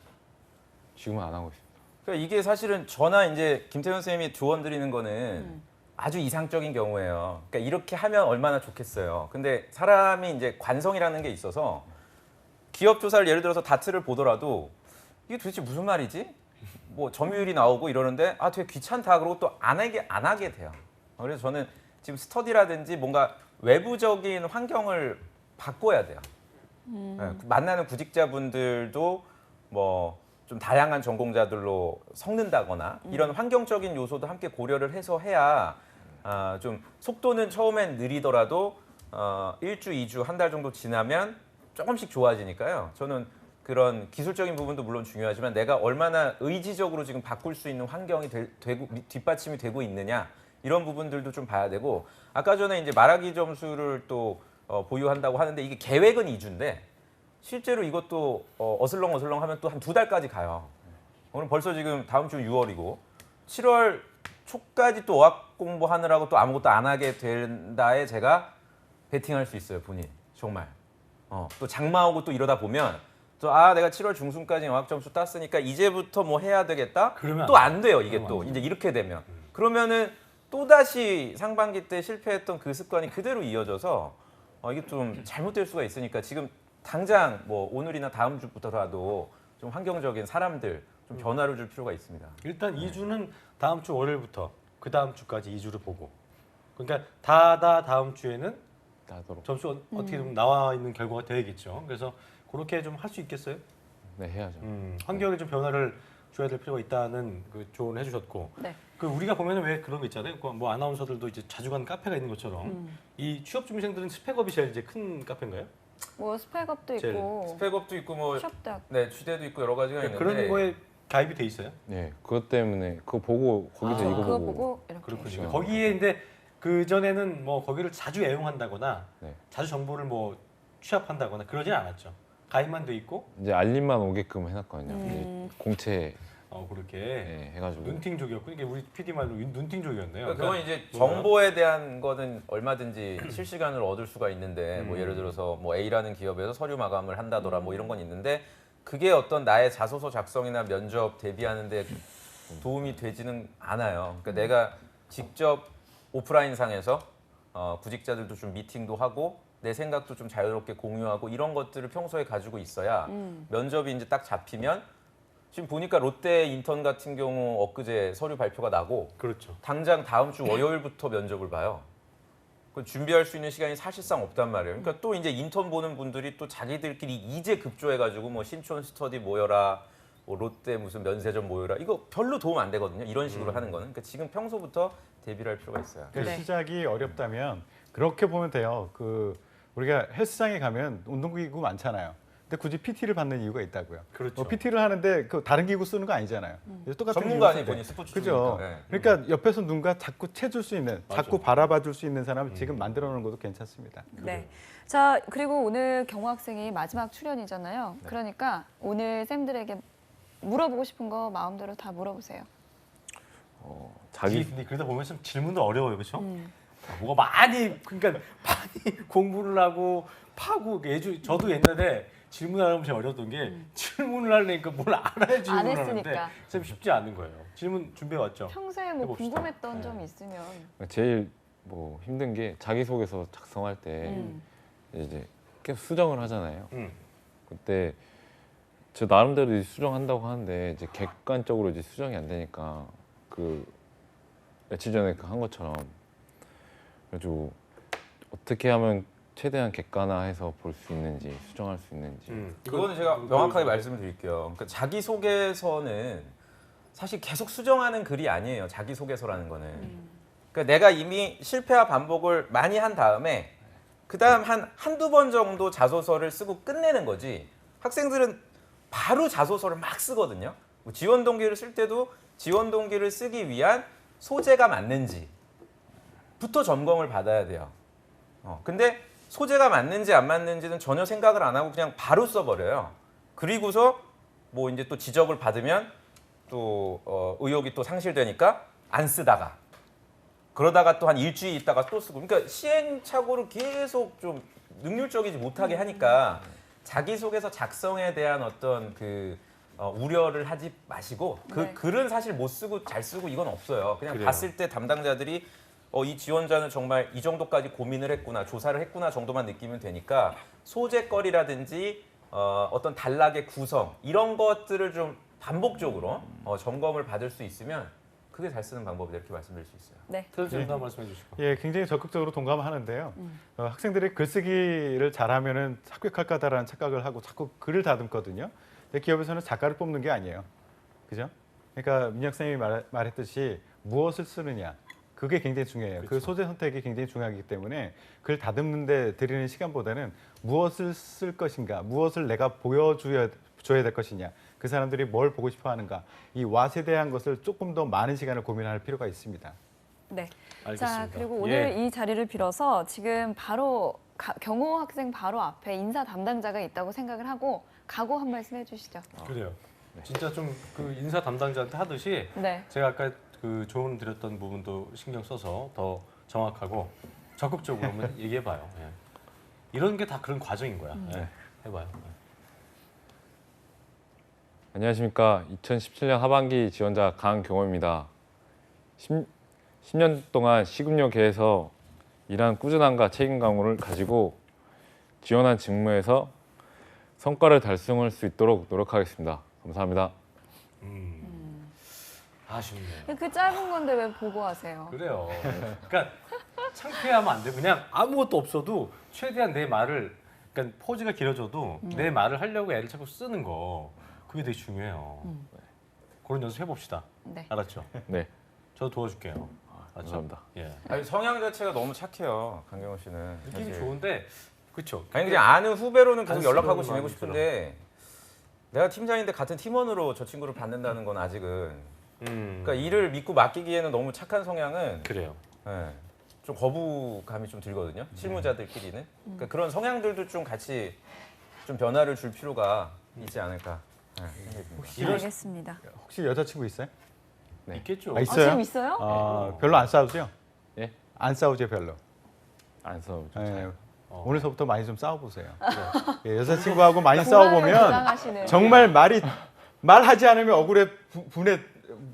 지금은 안 하고 있습니다. 그러니까 이게 사실은 저나 이제 김태현 선생님이 조언 드리는 거는 아주 이상적인 경우예요. 그러니까 이렇게 하면 얼마나 좋겠어요. 근데 사람이 이제 관성이라는 게 있어서 기업 조사를 예를 들어서 다트를 보더라도 이게 도대체 무슨 말이지? 뭐 점유율이 나오고 이러는데 되게 귀찮다 그러고 또 안 하게 돼요. 그래서 저는 지금 스터디라든지 뭔가 외부적인 환경을 바꿔야 돼요. 네, 만나는 구직자분들도 뭐 좀 다양한 전공자들로 섞는다거나 이런 환경적인 요소도 함께 고려를 해서 해야 좀 속도는 처음엔 느리더라도 1주, 2주, 한 달 정도 지나면 조금씩 좋아지니까요. 저는 그런 기술적인 부분도 물론 중요하지만 내가 얼마나 의지적으로 지금 바꿀 수 있는 환경이 되고 뒷받침이 되고 있느냐 이런 부분들도 좀 봐야 되고 아까 전에 이제 말하기 점수를 또 보유한다고 하는데 이게 계획은 2주인데 실제로 이것도 어슬렁어슬렁 하면 또 한 2달까지 가요. 오늘 벌써 지금 다음 주 6월이고 7월 초까지 또 어학 공부하느라고 또 아무것도 안 하게 된다에 제가 베팅할 수 있어요, 본인. 정말. 또 장마오고 또 이러다 보면 또 내가 7월 중순까지 어학 점수 땄으니까 이제부터 뭐 해야 되겠다? 그러면 또 안 돼요, 이게 또. 이제 이렇게 되면. 그러면은 또다시 상반기 때 실패했던 그 습관이 그대로 이어져서 이게 좀 잘못될 수가 있으니까 지금 당장 뭐 오늘이나 다음 주부터라도 좀 환경적인 사람들 좀 변화를 줄 필요가 있습니다. 일단 2주는 다음 주 월요일부터 그 다음 주까지 2주를 보고 그러니까 다음 주에는 나도록. 점수 어떻게 좀 나와 있는 결과가 되겠죠. 그래서 그렇게 좀 할 수 있겠어요? 네, 해야죠. 환경에 좀 변화를 줘야 될 필요가 있다는 그 조언을 해주셨고 네. 그 우리가 보면은 왜 그런 거 있잖아요. 뭐 아나운서들도 이제 자주 가는 카페가 있는 것처럼 이 취업 준비생들은 스펙업이 제일 이제 큰 카페인가요? 뭐 스펙업도 제일 있고 스펙업도 있고 뭐 취업대학 네, 취대도 있고 여러 가지가 있는데 그런 거에 가입이 돼 있어요? 네, 그것 때문에 그거 보고 거기서 이거 그거 보고. 보고 이렇게 그렇군요. 그렇죠. 거기에 근데 그 전에는 뭐 거기를 자주 애용한다거나 네. 자주 정보를 뭐 취합한다거나 그러진 않았죠. 가입만 돼 있고 이제 알림만 오게끔 해놨거든요. 이제 공채 그렇게 네, 해가지고. 눈팅족이었고 이게 우리 PD 말로 눈팅족이었네요. 그건 이제 정보에 대한 거는 얼마든지 실시간으로 얻을 수가 있는데 뭐 예를 들어서 뭐 A라는 기업에서 서류 마감을 한다더라 뭐 이런 건 있는데 그게 어떤 나의 자소서 작성이나 면접 대비하는데 도움이 되지는 않아요. 그러니까 내가 직접 오프라인 상에서 구직자들도 좀 미팅도 하고 내 생각도 좀 자유롭게 공유하고 이런 것들을 평소에 가지고 있어야 면접이 이제 딱 잡히면 지금 보니까 롯데 인턴 같은 경우 엊그제 서류 발표가 나고 그렇죠. 당장 다음 주 월요일부터 면접을 봐요. 그 준비할 수 있는 시간이 사실상 없단 말이에요. 그러니까 또 이제 인턴 보는 분들이 또 자기들끼리 이제 급조해가지고 뭐 신촌 스터디 모여라, 뭐 롯데 무슨 면세점 모여라 이거 별로 도움 안 되거든요. 이런 식으로 하는 거는. 그러니까 지금 평소부터 대비를 할 필요가 있어요. 그러니까 네. 시작이 어렵다면 그렇게 보면 돼요. 우리가 헬스장에 가면 운동기구 많잖아요. 근데 굳이 PT를 받는 이유가 있다고요. 그렇죠. PT를 하는데 그 다른 기구 쓰는 거 아니잖아요. 그래서 똑같은 전문가 기구 아니에요, 쓸 때. 본인 스포츠 그죠. 중이니까. 네. 그러니까 옆에서 누군가 자꾸 채줄 수 있는, 맞아. 자꾸 바라봐 줄 수 있는 사람을 지금 만들어 놓는 것도 괜찮습니다. 네. 자, 그리고 오늘 경호 학생이 마지막 출연이잖아요. 그러니까 오늘 쌤들에게 물어보고 싶은 거 마음대로 다 물어보세요. 자기 근데 그러다 보면 좀 질문도 어려워요, 그렇죠? 뭐가 많이 공부를 하고 파고 저도 옛날에 질문하려면 제일 어려웠던 게 질문을 하려니까 뭘 알아야 질문을 하는데 했으니까. 참 쉽지 않은 거예요. 질문 준비해 왔죠? 평소에 뭐 해봅시다. 궁금했던 네. 점이 있으면 제일 뭐 힘든 게 자기소개서 작성할 때 이제 계속 수정을 하잖아요. 그때 저 나름대로 이제 수정한다고 하는데 이제 객관적으로 이제 수정이 안 되니까 그 며칠 전에 그 한 것처럼 그래가지고 어떻게 하면 최대한 객관화해서 볼 수 있는지 수정할 수 있는지 그거는 제가 명확하게 말씀을 드릴게요. 그러니까 자기소개서는 사실 계속 수정하는 글이 아니에요. 자기소개서라는 거는. 그러니까 내가 이미 실패와 반복을 많이 한 다음에 그다음 한두 번 정도 자소서를 쓰고 끝내는 거지. 학생들은 바로 자소서를 막 쓰거든요. 뭐 지원 동기를 쓸 때도 지원 동기를 쓰기 위한 소재가 맞는지부터 점검을 받아야 돼요. 근데 소재가 맞는지 안 맞는지는 전혀 생각을 안 하고 그냥 바로 써버려요. 그리고서 뭐 이제 또 지적을 받으면 또 의욕이 또 상실되니까 안 쓰다가 그러다가 또 한 일주일 있다가 또 쓰고 그러니까 시행착오를 계속 좀 능률적이지 못하게 하니까 자기소개서 작성에 대한 어떤 그 우려를 하지 마시고 그 네. 글은 사실 못 쓰고 잘 쓰고 이건 없어요. 그냥 그래요. 봤을 때 담당자들이 이 지원자는 정말 이 정도까지 고민을 했구나, 조사를 했구나 정도만 느끼면 되니까 소재거리라든지 어떤 단락의 구성 이런 것들을 좀 반복적으로 점검을 받을 수 있으면 그게 잘 쓰는 방법이다 이렇게 말씀드릴 수 있어요. 네. 태선 한 말씀해 주시고. 예, 굉장히 적극적으로 동감하는데요. 학생들이 글쓰기를 잘하면은 합격할 거다라는 착각을 하고 자꾸 글을 다듬거든요. 근데 기업에서는 작가를 뽑는 게 아니에요. 그죠? 그러니까 민혁 선생님이 말했듯이 무엇을 쓰느냐. 그게 굉장히 중요해요. 그 그렇죠. 소재 선택이 굉장히 중요하기 때문에 글 다듬는 데 들이는 시간보다는 무엇을 쓸 것인가, 무엇을 내가 보여줘야 될 것이냐, 그 사람들이 뭘 보고 싶어 하는가, 이 왓에 대한 것을 조금 더 많은 시간을 고민할 필요가 있습니다. 네. 알겠습니다. 자, 그리고 예. 오늘 이 자리를 빌어서 지금 바로 경호 학생 바로 앞에 인사 담당자가 있다고 생각을 하고 각오 한 말씀 해주시죠. 그래요. 진짜 좀 그 인사 담당자한테 하듯이 네. 제가 아까 그 조언 드렸던 부분도 신경 써서 더 정확하고 적극적으로 한번 얘기해봐요. 예. 이런 게 다 그런 과정인 거야. 예. 해봐요. 안녕하십니까. 2017년 하반기 지원자 강경호입니다. 10년 동안 시급료계에서 일한 꾸준함과 책임감을 가지고 지원한 직무에서 성과를 달성할 수 있도록 노력하겠습니다. 감사합니다. 아쉽네요. 그 짧은 건데 왜 보고하세요? 그래요. 그러니까 창피하면 안 돼. 그냥 아무것도 없어도 최대한 내 말을, 그러니까 포즈가 길어져도 내 말을 하려고 애를 자꾸 쓰는 거, 그게 되게 중요해요. 그런 연습 해봅시다. 네. 알았죠? 네, 저도 도와줄게요. 알았죠? 감사합니다. 예. 아니, 성향 자체가 너무 착해요, 강경호 씨는. 느낌이 사실. 좋은데, 그렇죠. 아니 그냥 아는 후배로는 계속 안쓰러운 연락하고 지내고 마음이 싶은데 내가 팀장인데 같은 팀원으로 저 친구를 받는다는 건 아직은 그러니까 일을 믿고 맡기기에는 너무 착한 성향은 그래요. 예, 좀 거부감이 좀 들거든요. 실무자들끼리는. 그러니까 그런 성향들도 좀 같이 좀 변화를 줄 필요가 있지 않을까 생각이 듭니다. 알겠습니다. 혹시 여자친구 있어요? 있겠죠. 아, 아, 있어요? 지금 있어요? 별로 안 싸우죠? 예? 안 싸우죠, 별로. 안 싸우죠. 예. 오늘서부터 많이 좀 싸워보세요. 예, 여자친구하고 많이 싸워보면 주장하시는. 정말 말하지 않으면 억울해 분에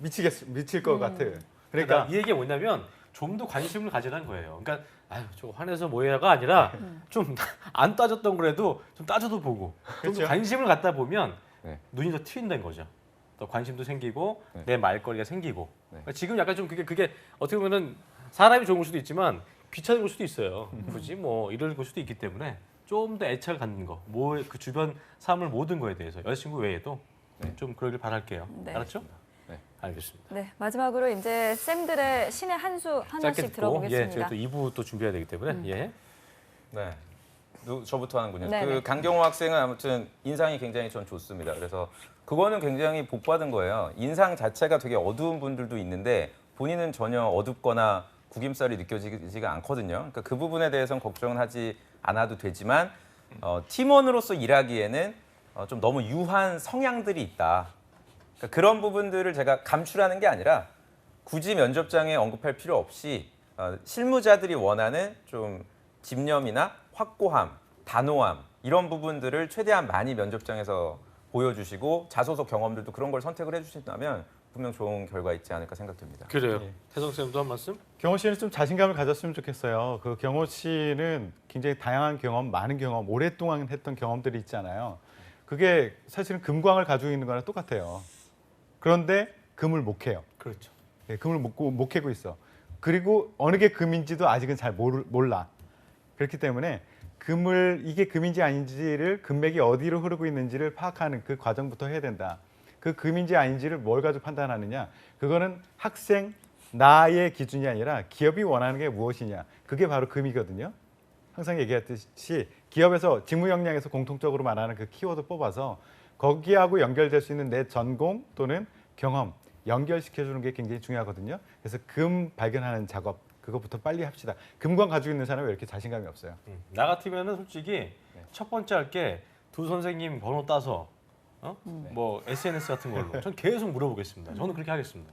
미칠 것 같아. 그러니까 이 얘기가 뭐냐면 좀 더 관심을 가지라는 거예요. 그러니까 아유 저 화내서 뭐해가 아니라 좀 안 따졌던 거라도 좀 따져도 보고 좀 더 그렇죠. 관심을 갖다 보면 네. 눈이 더 트인다는 거죠. 더 관심도 생기고 네. 내 말거리가 생기고. 네. 그러니까 지금 약간 좀 그게 어떻게 보면은 사람이 좋은 걸 수도 있지만 귀찮은 걸 수도 있어요. 굳이 뭐 이럴 걸 수도 있기 때문에 좀 더 애착을 갖는 거, 뭐 그 주변 사물 모든 거에 대해서 여자친구 외에도 네. 좀 그러길 바랄게요. 네. 알았죠? 네. 알겠습니다. 네, 마지막으로 이제 쌤들의 신의 한 수 짧게 하나씩 듣고 들어보겠습니다. 예, 제가 또 2부 또 준비해야 되기 때문에 예. 네. 저부터 하는군요. 네네. 그 강경호 학생은 아무튼 인상이 굉장히 전 좋습니다. 그래서 그거는 굉장히 복 받은 거예요. 인상 자체가 되게 어두운 분들도 있는데 본인은 전혀 어둡거나 구김살이 느껴지지가 않거든요. 그러니까 그 부분에 대해서는 걱정은 하지 않아도 되지만 팀원으로서 일하기에는 좀 너무 유한 성향들이 있다. 그러니까 그런 부분들을 제가 감추라는 게 아니라 굳이 면접장에 언급할 필요 없이 실무자들이 원하는 좀 집념이나 확고함, 단호함 이런 부분들을 최대한 많이 면접장에서 보여주시고 자소서 경험들도 그런 걸 선택을 해주신다면 분명 좋은 결과 있지 않을까 생각됩니다. 그래요. 예. 태성 쌤도 한 말씀? 경호 씨는 좀 자신감을 가졌으면 좋겠어요. 그 경호 씨는 굉장히 다양한 경험, 많은 경험, 오랫동안 했던 경험들이 있잖아요. 그게 사실은 금광을 가지고 있는 거랑 똑같아요. 그런데 금을 못 캐요. 그렇죠. 예, 금을 못 캐고 있어. 그리고 어느 게 금인지도 아직은 잘 몰라. 그렇기 때문에 이게 금인지 아닌지를 금맥이 어디로 흐르고 있는지를 파악하는 그 과정부터 해야 된다. 그 금인지 아닌지를 뭘 가지고 판단하느냐. 그거는 학생 나의 기준이 아니라 기업이 원하는 게 무엇이냐. 그게 바로 금이거든요. 항상 얘기했듯이 기업에서 직무 역량에서 공통적으로 말하는 그 키워드 뽑아서 거기하고 연결될 수 있는 내 전공 또는 경험 연결시켜주는 게 굉장히 중요하거든요. 그래서 금 발견하는 작업 그것부터 빨리 합시다. 금광 가지고 있는 사람이 왜 이렇게 자신감이 없어요? 나 같으면은 솔직히 첫 번째 할 게 두 선생님 번호 따서 뭐 SNS 같은 걸로 전 계속 물어보겠습니다. 저는 그렇게 하겠습니다.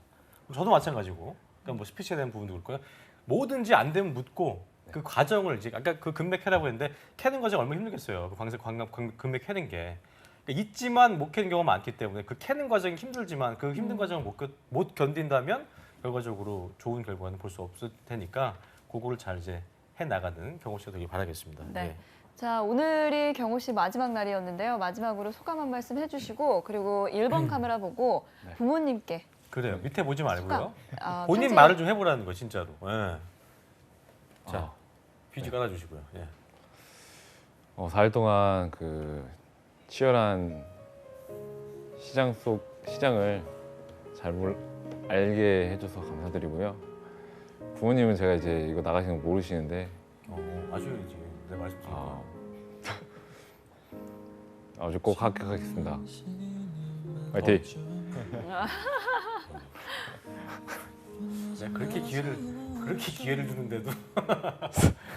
저도 마찬가지고 그러니까 뭐 스피치에 대한 부분도 그럴 거예요. 뭐든지 안 되면 묻고 그 과정을 이제 아까 그 금맥 캐라고 했는데 캐는 과정 얼마나 힘들겠어요. 그 금맥 캐는 게 그러니까 있지만 못 캐는 경우가 많기 때문에 그 캐는 과정이 힘들지만 그 힘든 과정을 못 견딘다면 결과적으로 좋은 결과는 볼 수 없을 테니까 그거를 잘 이제 해 나가는 경호 씨가 되길 바라겠습니다. 네. 예. 자, 오늘이 경호 씨 마지막 날이었는데요. 마지막으로 소감 한 말씀 해주시고 그리고 1번 카메라 보고 부모님께 그래요. 밑에 보지 말고요. 본인 편지- 말을 좀 해보라는 거 진짜로. 예. 자, 휴지 깔아주시고요. 예. 4일 동안 그 치열한 시장을 잘 알게 해줘서 감사드리고요. 부모님은 제가 이제 이거 나가시는 거 모르시는데 아셔야지. 내 말씀 좀. 아주 꼭 합격하겠습니다. 화이팅! 네, 그렇게 기회를 주는데도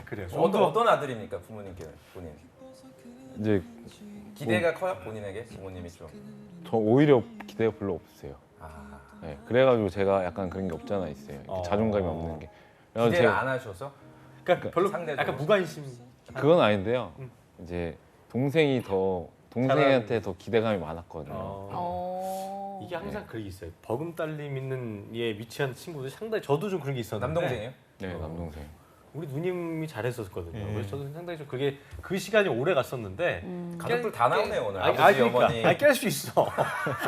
그래요. 어떤 아들입니까 부모님께 본인? 이제 기대가 커요 본인에게 부모님이 좀. 저 오히려 기대가 별로 없으세요. 아, 네, 그래가지고 제가 약간 그런 게 없잖아 있어요. 이렇게 자존감이 없는 게. 그래서 기대를 제가 안 하셔서? 그러니까 별로 상대적으로. 약간 무관심. 그건 아닌데요. 이제 동생한테 더 기대감이 많았거든요. 이게 항상 그게 있어요. 버금딸림 있는 예 위치한 친구들 상당히 저도 좀 그런 게 있었는데. 남동생이요? 네, 남동생. 우리 누님이 잘했었거든요. 예. 그래서 저도 상당히 좀 그게 그 시간이 오래 갔었는데 가족들 다 나오네요 오늘. 아니, 아버지 그러니까. 어머니. 아니, 깰 수 있어.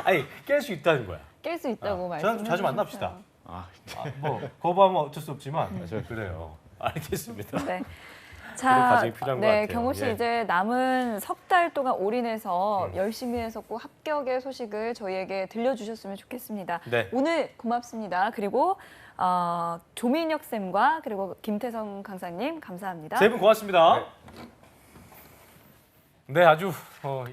아니 깰 수 있다는 거야. 깰 수 있다고 말씀. 저랑 좀 자주 만납시다. 뭐 거부하면 어쩔 수 없지만 그래요. 알겠습니다. 네. 그런 자, 과정이 필요한 것 네, 같아요. 경호 씨 예. 이제 남은 석 달 동안 올인해서 열심히 해서 꼭 합격의 소식을 저희에게 들려주셨으면 좋겠습니다. 네. 오늘 고맙습니다. 그리고 조민혁 쌤과 그리고 김태성 강사님 감사합니다. 세 분 고맙습니다. 네, 아주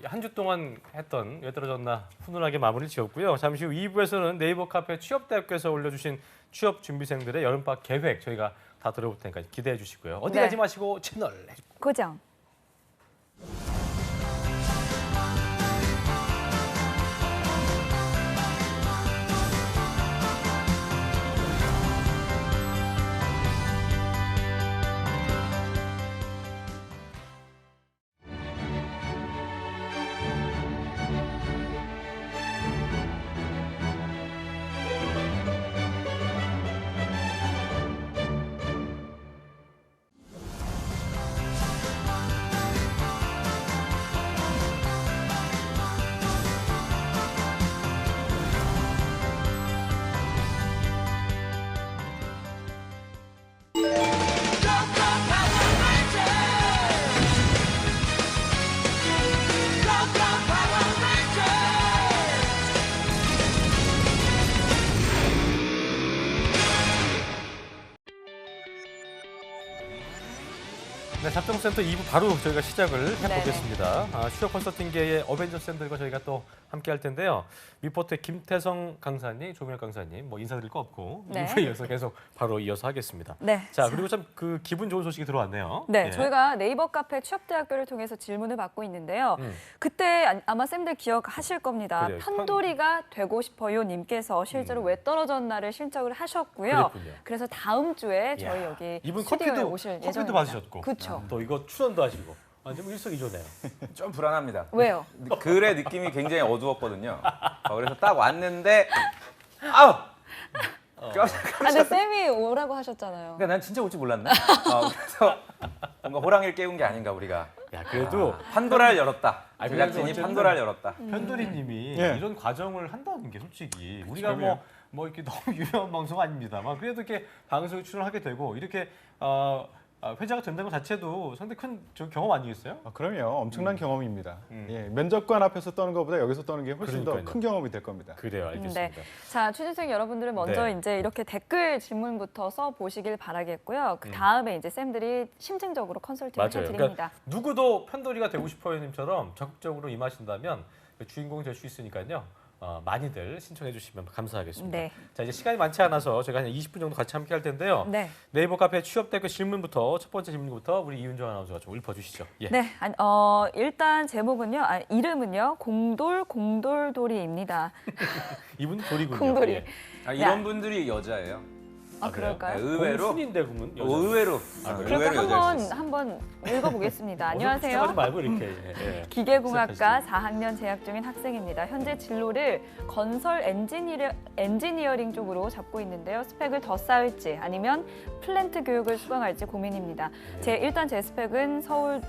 한 주 동안 했던 왜 떨어졌나 훈훈하게 마무리를 지었고요. 잠시 후 2부에서는 네이버 카페 취업대학교에서 올려주신 취업 준비생들의 여름방학 계획 저희가 다 들어볼 테니까 기대해 주시고요. 어디 네. 가지 마시고 채널 고정. 네, 잡정센터 2부 바로 저희가 시작을 해보겠습니다. 취업 컨설팅계의 어벤져 쌤들과 저희가 또 함께 할 텐데요. 미포트의 김태성 강사님, 조민혁 강사님 뭐 인사드릴 거 없고 네. 2부에 이어서 계속 바로 이어서 하겠습니다. 네. 자, 그리고 참 그 기분 좋은 소식이 들어왔네요. 네, 예. 저희가 네이버 카페 취업대학교를 통해서 질문을 받고 있는데요. 그때 아마 쌤들 기억하실 겁니다. 그래요. 편돌이가 되고 싶어요 님께서 실제로 왜 떨어졌나를 신청을 하셨고요. 그랬군요. 그래서 다음 주에 저희 이야, 여기 이분 스튜디오에 커피도 오실 커피도 예정입니다. 받으셨고 그렇죠. 또 이거 출연도 하시고 완전 일석이조네요. 좀 불안합니다. 왜요? 글의 느낌이 굉장히 어두웠거든요. 그래서 딱 왔는데 아우! 근데 쌤이 오라고 하셨잖아요. 그러니까 난 진짜 올 줄 몰랐네. 그래서 뭔가 호랑이를 깨운 게 아닌가 우리가. 야, 그래도 판도라를 열었다. 그래도 제작진이 어쨌든 판도라를 열었다. 편돌이님이 예. 이런 과정을 한다는 게 솔직히 우리가 그럼요. 뭐 이렇게 너무 유명한 방송 아닙니다만 그래도 이렇게 방송에 출연하게 되고 이렇게 회자가 된다는 것 자체도 상당히 큰 경험 아니겠어요? 그럼요. 엄청난 경험입니다. 예, 면접관 앞에서 떠는 것보다 여기서 떠는 게 훨씬 더 그러니까요. 큰 경험이 될 겁니다. 그래요, 알겠습니다. 네. 자, 취준생 여러분들은 먼저 네. 이제 이렇게 댓글 질문부터 써 보시길 바라겠고요. 그 다음에 이제 쌤들이 심층적으로 컨설팅을 맞아요. 해드립니다. 그러니까 누구도 편돌이가 되고 싶어요님처럼 적극적으로 임하신다면 주인공이 될 수 있으니까요. 많이들 신청해 주시면 감사하겠습니다. 네. 자, 이제 시간이 많지 않아서 제가 한 20분 정도 같이 함께 할 텐데요. 네. 네이버 카페 취업대학교 질문부터 첫 번째 질문부터 우리 이윤정 아나운서가 좀 읊어주시죠. 예. 네, 일단 제목은요, 이름은요, 공돌돌이입니다. 이분 돌이군요. 공돌이. 예. 이런 분들이 여자예요. 그래요? 그럴까요? 의외로 공순인데 그러면 여자. 의외로 그러니까 한번 읽어보겠습니다. 하지 안녕하세요. 말고 이렇게. 예. 기계공학과 4학년 재학 중인 학생입니다. 현재 진로를 건설 엔지니어링 쪽으로 잡고 있는데요. 스펙을 더 쌓을지 아니면 플랜트 교육을 수강할지 고민입니다. 일단 제 스펙은 서울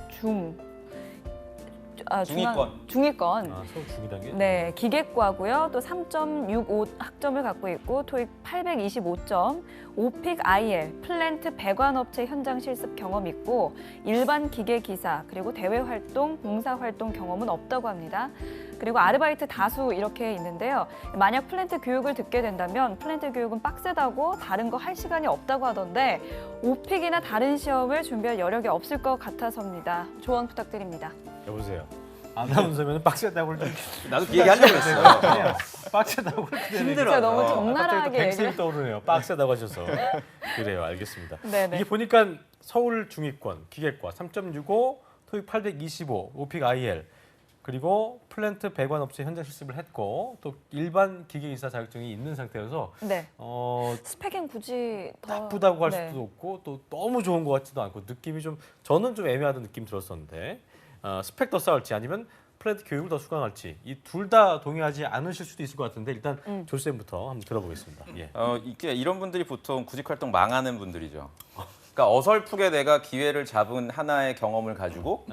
중위권. 서울 중위단계. 네, 기계과고요. 또 3.65 학점을 갖고 있고 토익 825점, 오픽 IL, 플랜트 배관업체 현장 실습 경험 있고 일반 기계 기사 그리고 대외 활동, 봉사 활동 경험은 없다고 합니다. 그리고 아르바이트 다수 이렇게 있는데요. 만약 플랜트 교육을 듣게 된다면 플랜트 교육은 빡세다고 다른 거 할 시간이 없다고 하던데 오픽이나 다른 시험을 준비할 여력이 없을 것 같아서입니다. 조언 부탁드립니다. 여보세요. 아나운서면 빡세다고 할 때 나도 그 얘기 하려고 했어요. 빡세다고 할 때 힘들어요. 진짜 너무 갑자기 또 적나라하게 백쌤이 얘기를. 떠오르네요. 빡세다고 하셔서. 그래요. 알겠습니다. 네네. 이게 보니까 서울 중위권 기계과 3.65, 토익 825, 오픽 IL 그리고 플랜트 배관업체 현장 실습을 했고 또 일반 기계이사 자격증이 있는 상태여서 네. 스펙은 굳이 더 나쁘다고 할 네. 수도 없고 또 너무 좋은 것 같지도 않고 느낌이 좀 저는 좀 애매하던 느낌 들었었는데 스펙 더 쌓을지 아니면 플랜트 교육을 더 수강할지 이 둘 다 동의하지 않으실 수도 있을 것 같은데 일단 조쌤부터 한번 들어보겠습니다. 예. 이게 이런 분들이 보통 구직 활동 망하는 분들이죠. 그러니까 어설프게 내가 기회를 잡은 하나의 경험을 가지고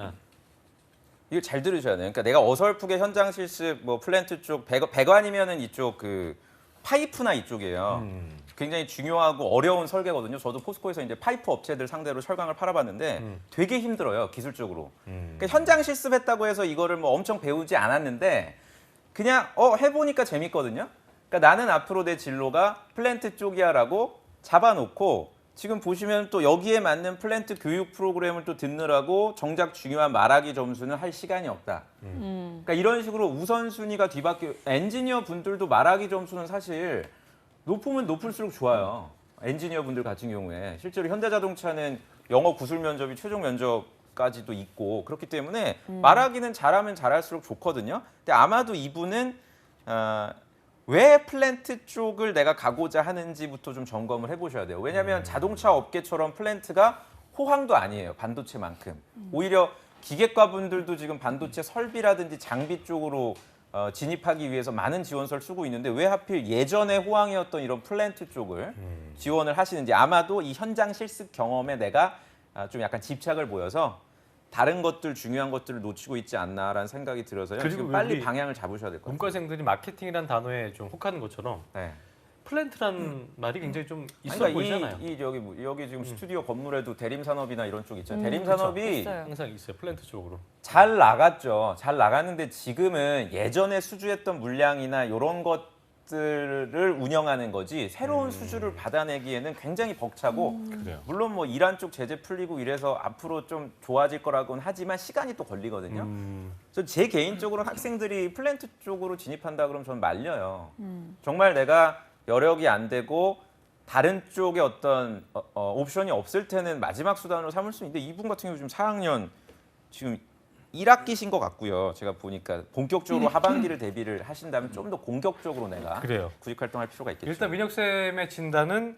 이걸 잘 들으셔야 돼요. 그러니까 내가 어설프게 현장 실습 뭐 플랜트 쪽 배관이면은 이쪽 그 파이프나 이쪽이에요. 굉장히 중요하고 어려운 설계거든요. 저도 포스코에서 이제 파이프 업체들 상대로 철강을 팔아봤는데 되게 힘들어요 기술적으로. 그러니까 현장 실습했다고 해서 이거를 뭐 엄청 배우지 않았는데 그냥 해보니까 재밌거든요. 그러니까 나는 앞으로 내 진로가 플랜트 쪽이야라고 잡아놓고 지금 보시면 또 여기에 맞는 플랜트 교육 프로그램을 또 듣느라고 정작 중요한 말하기 점수는 할 시간이 없다. 그러니까 이런 식으로 우선순위가 뒤바뀌어 엔지니어 분들도 말하기 점수는 사실 높으면 높을수록 좋아요. 엔지니어 분들 같은 경우에 실제로 현대자동차는 영어 구술 면접이 최종 면접까지도 있고 그렇기 때문에 말하기는 잘하면 잘할수록 좋거든요. 근데 아마도 이분은 왜 플랜트 쪽을 내가 가고자 하는지부터 좀 점검을 해보셔야 돼요. 왜냐하면 자동차 업계처럼 플랜트가 호황도 아니에요. 반도체만큼. 오히려 기계과 분들도 지금 반도체 설비라든지 장비 쪽으로 진입하기 위해서 많은 지원서를 쓰고 있는데 왜 하필 예전에 호황이었던 이런 플랜트 쪽을 지원을 하시는지 아마도 이 현장 실습 경험에 내가 좀 약간 집착을 보여서 다른 것들 중요한 것들을 놓치고 있지 않나라는 생각이 들어서요. 그리고 지금 빨리 우리 방향을 잡으셔야 될 것 같아요. 문과생들이 마케팅이라는 단어에 좀 혹하는 것처럼 네. 플랜트라는 말이 굉장히 좀 있어 그러니까 보이잖아요. 여기 지금 스튜디오 건물에도 대림 산업이나 이런 쪽 있잖아요. 대림 그쵸. 산업이 있어요. 항상 있어요. 플랜트 쪽으로. 잘 나갔죠. 잘 나갔는데 지금은 예전에 수주했던 물량이나 이런 것들을 운영하는 거지 새로운 수주를 받아내기에는 굉장히 벅차고 그래요. 물론 뭐 이란 쪽 제재 풀리고 이래서 앞으로 좀 좋아질 거라고는 하지만 시간이 또 걸리거든요. 그래서 제 개인적으로는 학생들이 플랜트 쪽으로 진입한다 그러면 저는 말려요. 정말 내가 여력이 안 되고 다른 쪽에 어떤 옵션이 없을 때는 마지막 수단으로 삼을 수 있는데 이분 같은 경우 지금 4학년 지금 1학기신 것 같고요. 제가 보니까 본격적으로 하반기를 대비를 하신다면 좀 더 공격적으로 내가 그래요. 구직 활동할 필요가 있겠죠. 일단 민혁쌤의 진단은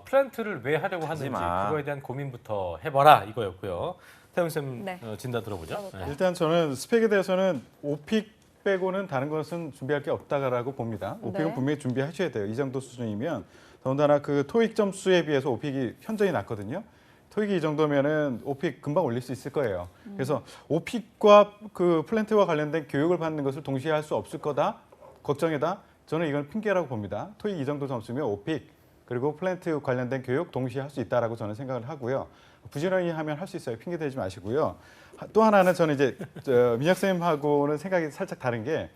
플랜트를 왜 하려고 하는지 하지마. 그거에 대한 고민부터 해봐라 이거였고요. 태영쌤 네. 진단 들어보죠. 네. 일단 저는 스펙에 대해서는 오픽 빼고는 다른 것은 준비할 게 없다라고 봅니다. 오픽은 네. 분명히 준비하셔야 돼요. 이 정도 수준이면 더군다나 그 토익 점수에 비해서 오픽이 현저히 낮거든요. 토익이 이 정도면은 오픽 금방 올릴 수 있을 거예요. 그래서 오픽과 그 플랜트와 관련된 교육을 받는 것을 동시에 할 수 없을 거다, 걱정이다. 저는 이건 핑계라고 봅니다. 토익 이 정도 점수면 오픽 그리고 플랜트 관련된 교육 동시에 할 수 있다라고 저는 생각을 하고요. 부지런히 하면 할 수 있어요. 핑계 대지 마시고요. 또 하나는 저는 이제 민혁 쌤하고는 생각이 살짝 다른 게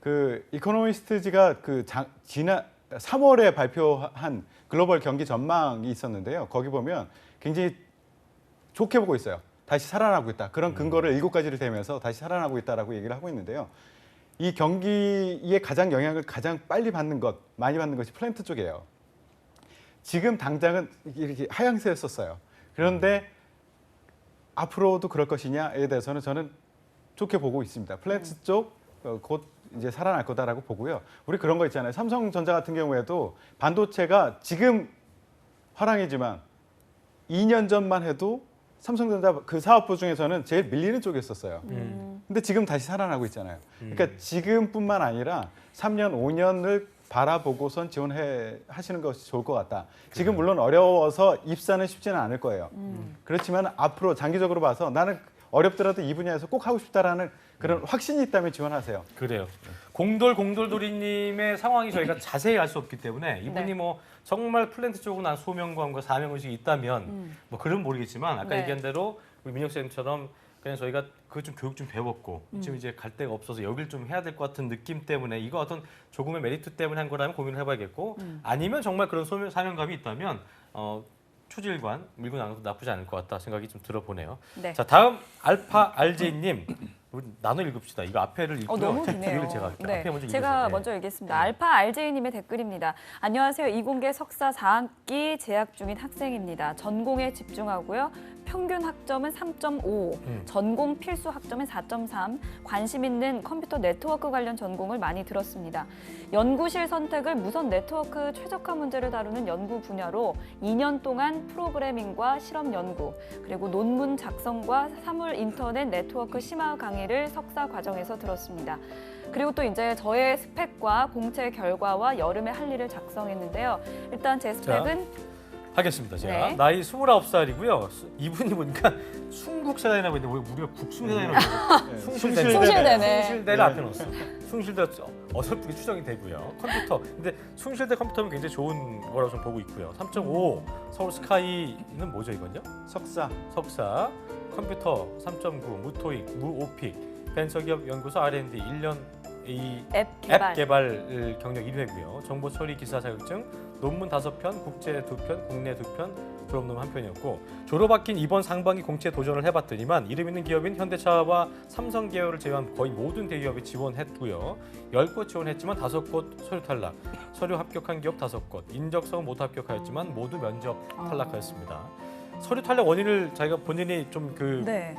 그 이코노미스트지가 그 지난 3월에 발표한 글로벌 경기 전망이 있었는데요. 거기 보면 굉장히 좋게 보고 있어요. 다시 살아나고 있다. 그런 근거를 7가지를 대면서 다시 살아나고 있다라고 얘기를 하고 있는데요. 이 경기에 가장 영향을 가장 빨리 받는 것, 많이 받는 것이 플랜트 쪽이에요. 지금 당장은 이렇게 하향세였었어요. 그런데 앞으로도 그럴 것이냐에 대해서는 저는 좋게 보고 있습니다. 플랜트 쪽 곧 이제 살아날 거다라고 보고요. 우리 그런 거 있잖아요. 삼성전자 같은 경우에도 반도체가 지금 화랑이지만 2년 전만 해도 삼성전자 그 사업부 중에서는 제일 밀리는 쪽이었었어요. 근데 지금 다시 살아나고 있잖아요. 그러니까 지금뿐만 아니라 3년, 5년을 바라보고선 지원하시는 것이 좋을 것 같다. 지금 물론 어려워서 입사는 쉽지는 않을 거예요. 그렇지만 앞으로 장기적으로 봐서 나는 어렵더라도 이 분야에서 꼭 하고 싶다라는 그런 확신이 있다면 지원하세요. 그래요. 공돌공돌돌이님의 상황이 저희가 자세히 알 수 없기 때문에 이분이 네. 뭐 정말 플랜트 쪽으로 난 소명감과 사명의식이 있다면 뭐 그런 모르겠지만 아까 네. 얘기한 대로 우리 민혁 쌤처럼 그냥 저희가 그거 좀 교육 좀 배웠고 지금 이제 갈 데가 없어서 여길 좀 해야 될 것 같은 느낌 때문에 이거 어떤 조금의 메리트 때문에 한 거라면 고민을 해봐야겠고 아니면 정말 그런 사명감이 있다면 초질관 밀고 나가도 나쁘지 않을 것 같다 생각이 좀 들어보네요. 네. 자 다음 알파 RJ님 우리 나눠 읽읍시다. 이거 앞에를 읽고요. 너무 기네요. 뒤를 제가 할게요. 네, 앞에 먼저 제가 읽으세요. 먼저 읽겠습니다. 알파 RJ님의 댓글입니다. 안녕하세요. 이공계 석사 4학기 재학 중인 학생입니다. 전공에 집중하고요. 평균 학점은 3.5, 전공 필수 학점은 4.3, 관심 있는 컴퓨터 네트워크 관련 전공을 많이 들었습니다. 연구실 선택을 무선 네트워크 최적화 문제를 다루는 연구 분야로 2년 동안 프로그래밍과 실험 연구, 그리고 논문 작성과 사물 인터넷 네트워크 심화 강의를 석사 과정에서 들었습니다. 그리고 또 이제 저의 스펙과 공채 결과와 여름에 할 일을 작성했는데요. 일단 제 스펙은 하겠습니다. 제가 네. 나이 29살이고요. 이분이 보니까 숭국세단이라고 있는데 우리가 국숭세단이라고 숭실대네. 숭실대를 앞에 놓았어. 숭실대 어설프게 추정이 되고요. 컴퓨터. 근데 숭실대 컴퓨터는 굉장히 좋은 거라고 좀 보고 있고요. 3.5 서울 스카이는 뭐죠 이건요? 석사. 석사 컴퓨터 3.9 무토익 무오픽 벤처기업 연구소 R&D 1년 이 앱 앱 개발. 개발 경력 1회고요. 정보 처리 기사 자격증 논문 5편, 국제 2편, 국내 2편, 졸업 논문 1편이었고 졸업학기인 이번 상반기 공채 도전을 해봤더니만 이름 있는 기업인 현대차와 삼성 계열을 제외한 거의 모든 대기업에 지원했고요. 10곳 지원했지만 5곳 서류 탈락, 서류 합격한 기업 5곳, 인적성 모두 합격하였지만 모두 면접 탈락하였습니다. 서류 탈락 원인을 자기가 본인이 좀 네.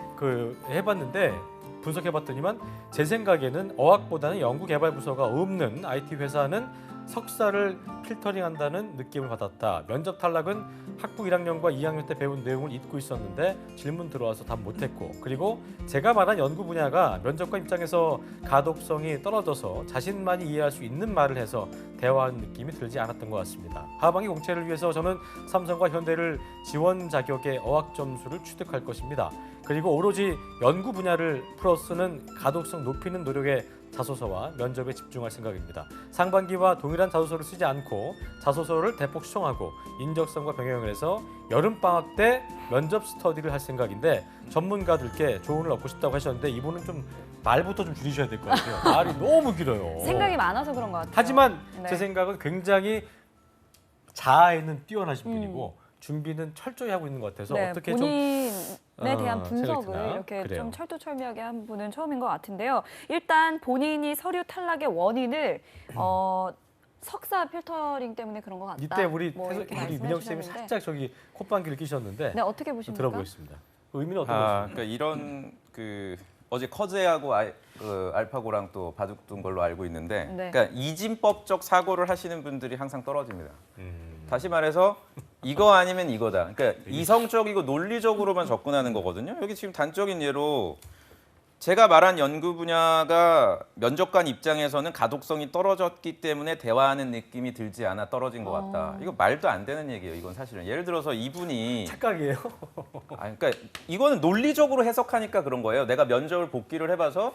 해봤는데 분석해봤더니만 제 생각에는 어학보다는 연구개발 부서가 없는 IT 회사는 석사를 필터링한다는 느낌을 받았다. 면접 탈락은 학부 1학년과 2학년 때 배운 내용을 잊고 있었는데 질문 들어와서 답 못했고 그리고 제가 말한 연구 분야가 면접관 입장에서 가독성이 떨어져서 자신만이 이해할 수 있는 말을 해서 대화하는 느낌이 들지 않았던 것 같습니다. 하반기 공채를 위해서 저는 삼성과 현대를 지원 자격의 어학 점수를 취득할 것입니다. 그리고 오로지 연구 분야를 풀어쓰는 가독성 높이는 노력에 자소서와 면접에 집중할 생각입니다. 상반기와 동일한 자소서를 쓰지 않고 자소서를 대폭 수정하고 인적성과 병행을 해서 여름방학 때 면접 스터디를 할 생각인데 전문가들께 조언을 얻고 싶다고 하셨는데 이분은 좀 말부터 좀 줄이셔야 될 것 같아요. 말이 너무 길어요. 생각이 많아서 그런 것 같아요. 하지만 네. 제 생각은 굉장히 자아에는 뛰어나신 분이고 준비는 철저히 하고 있는 것 같아서 네, 어떻게 좀 본인에 대한 생각이 분석을 드나? 이렇게 그래요. 좀 철두철미하게 한 분은 처음인 것 같은데요. 일단 본인이 서류 탈락의 원인을 석사 필터링 때문에 그런 것 같다. 이때 우리 뭐 이렇게 우리 말씀해 민영 쌤이 주셨는데. 살짝 저기 콧방귀를 끼셨는데 네, 어떻게 좀 보십니까? 들어보겠습니다. 그 의미는 어떤 아, 것입니까? 그러니까 이런 어제 커제하고 알파고랑 또 바둑둔 걸로 알고 있는데, 네. 그러니까 이진법적 사고를 하시는 분들이 항상 떨어집니다. 다시 말해서 이거 아니면 이거다. 그러니까 이성적이고 논리적으로만 접근하는 거거든요. 여기 지금 단적인 예로 제가 말한 연구 분야가 면접관 입장에서는 가독성이 떨어졌기 때문에 대화하는 느낌이 들지 않아 떨어진 것 같다. 이거 말도 안 되는 얘기예요. 이건 사실은 예를 들어서 이분이 착각이에요. 그러니까 이거는 논리적으로 해석하니까 그런 거예요. 내가 면접을 복귀를 해봐서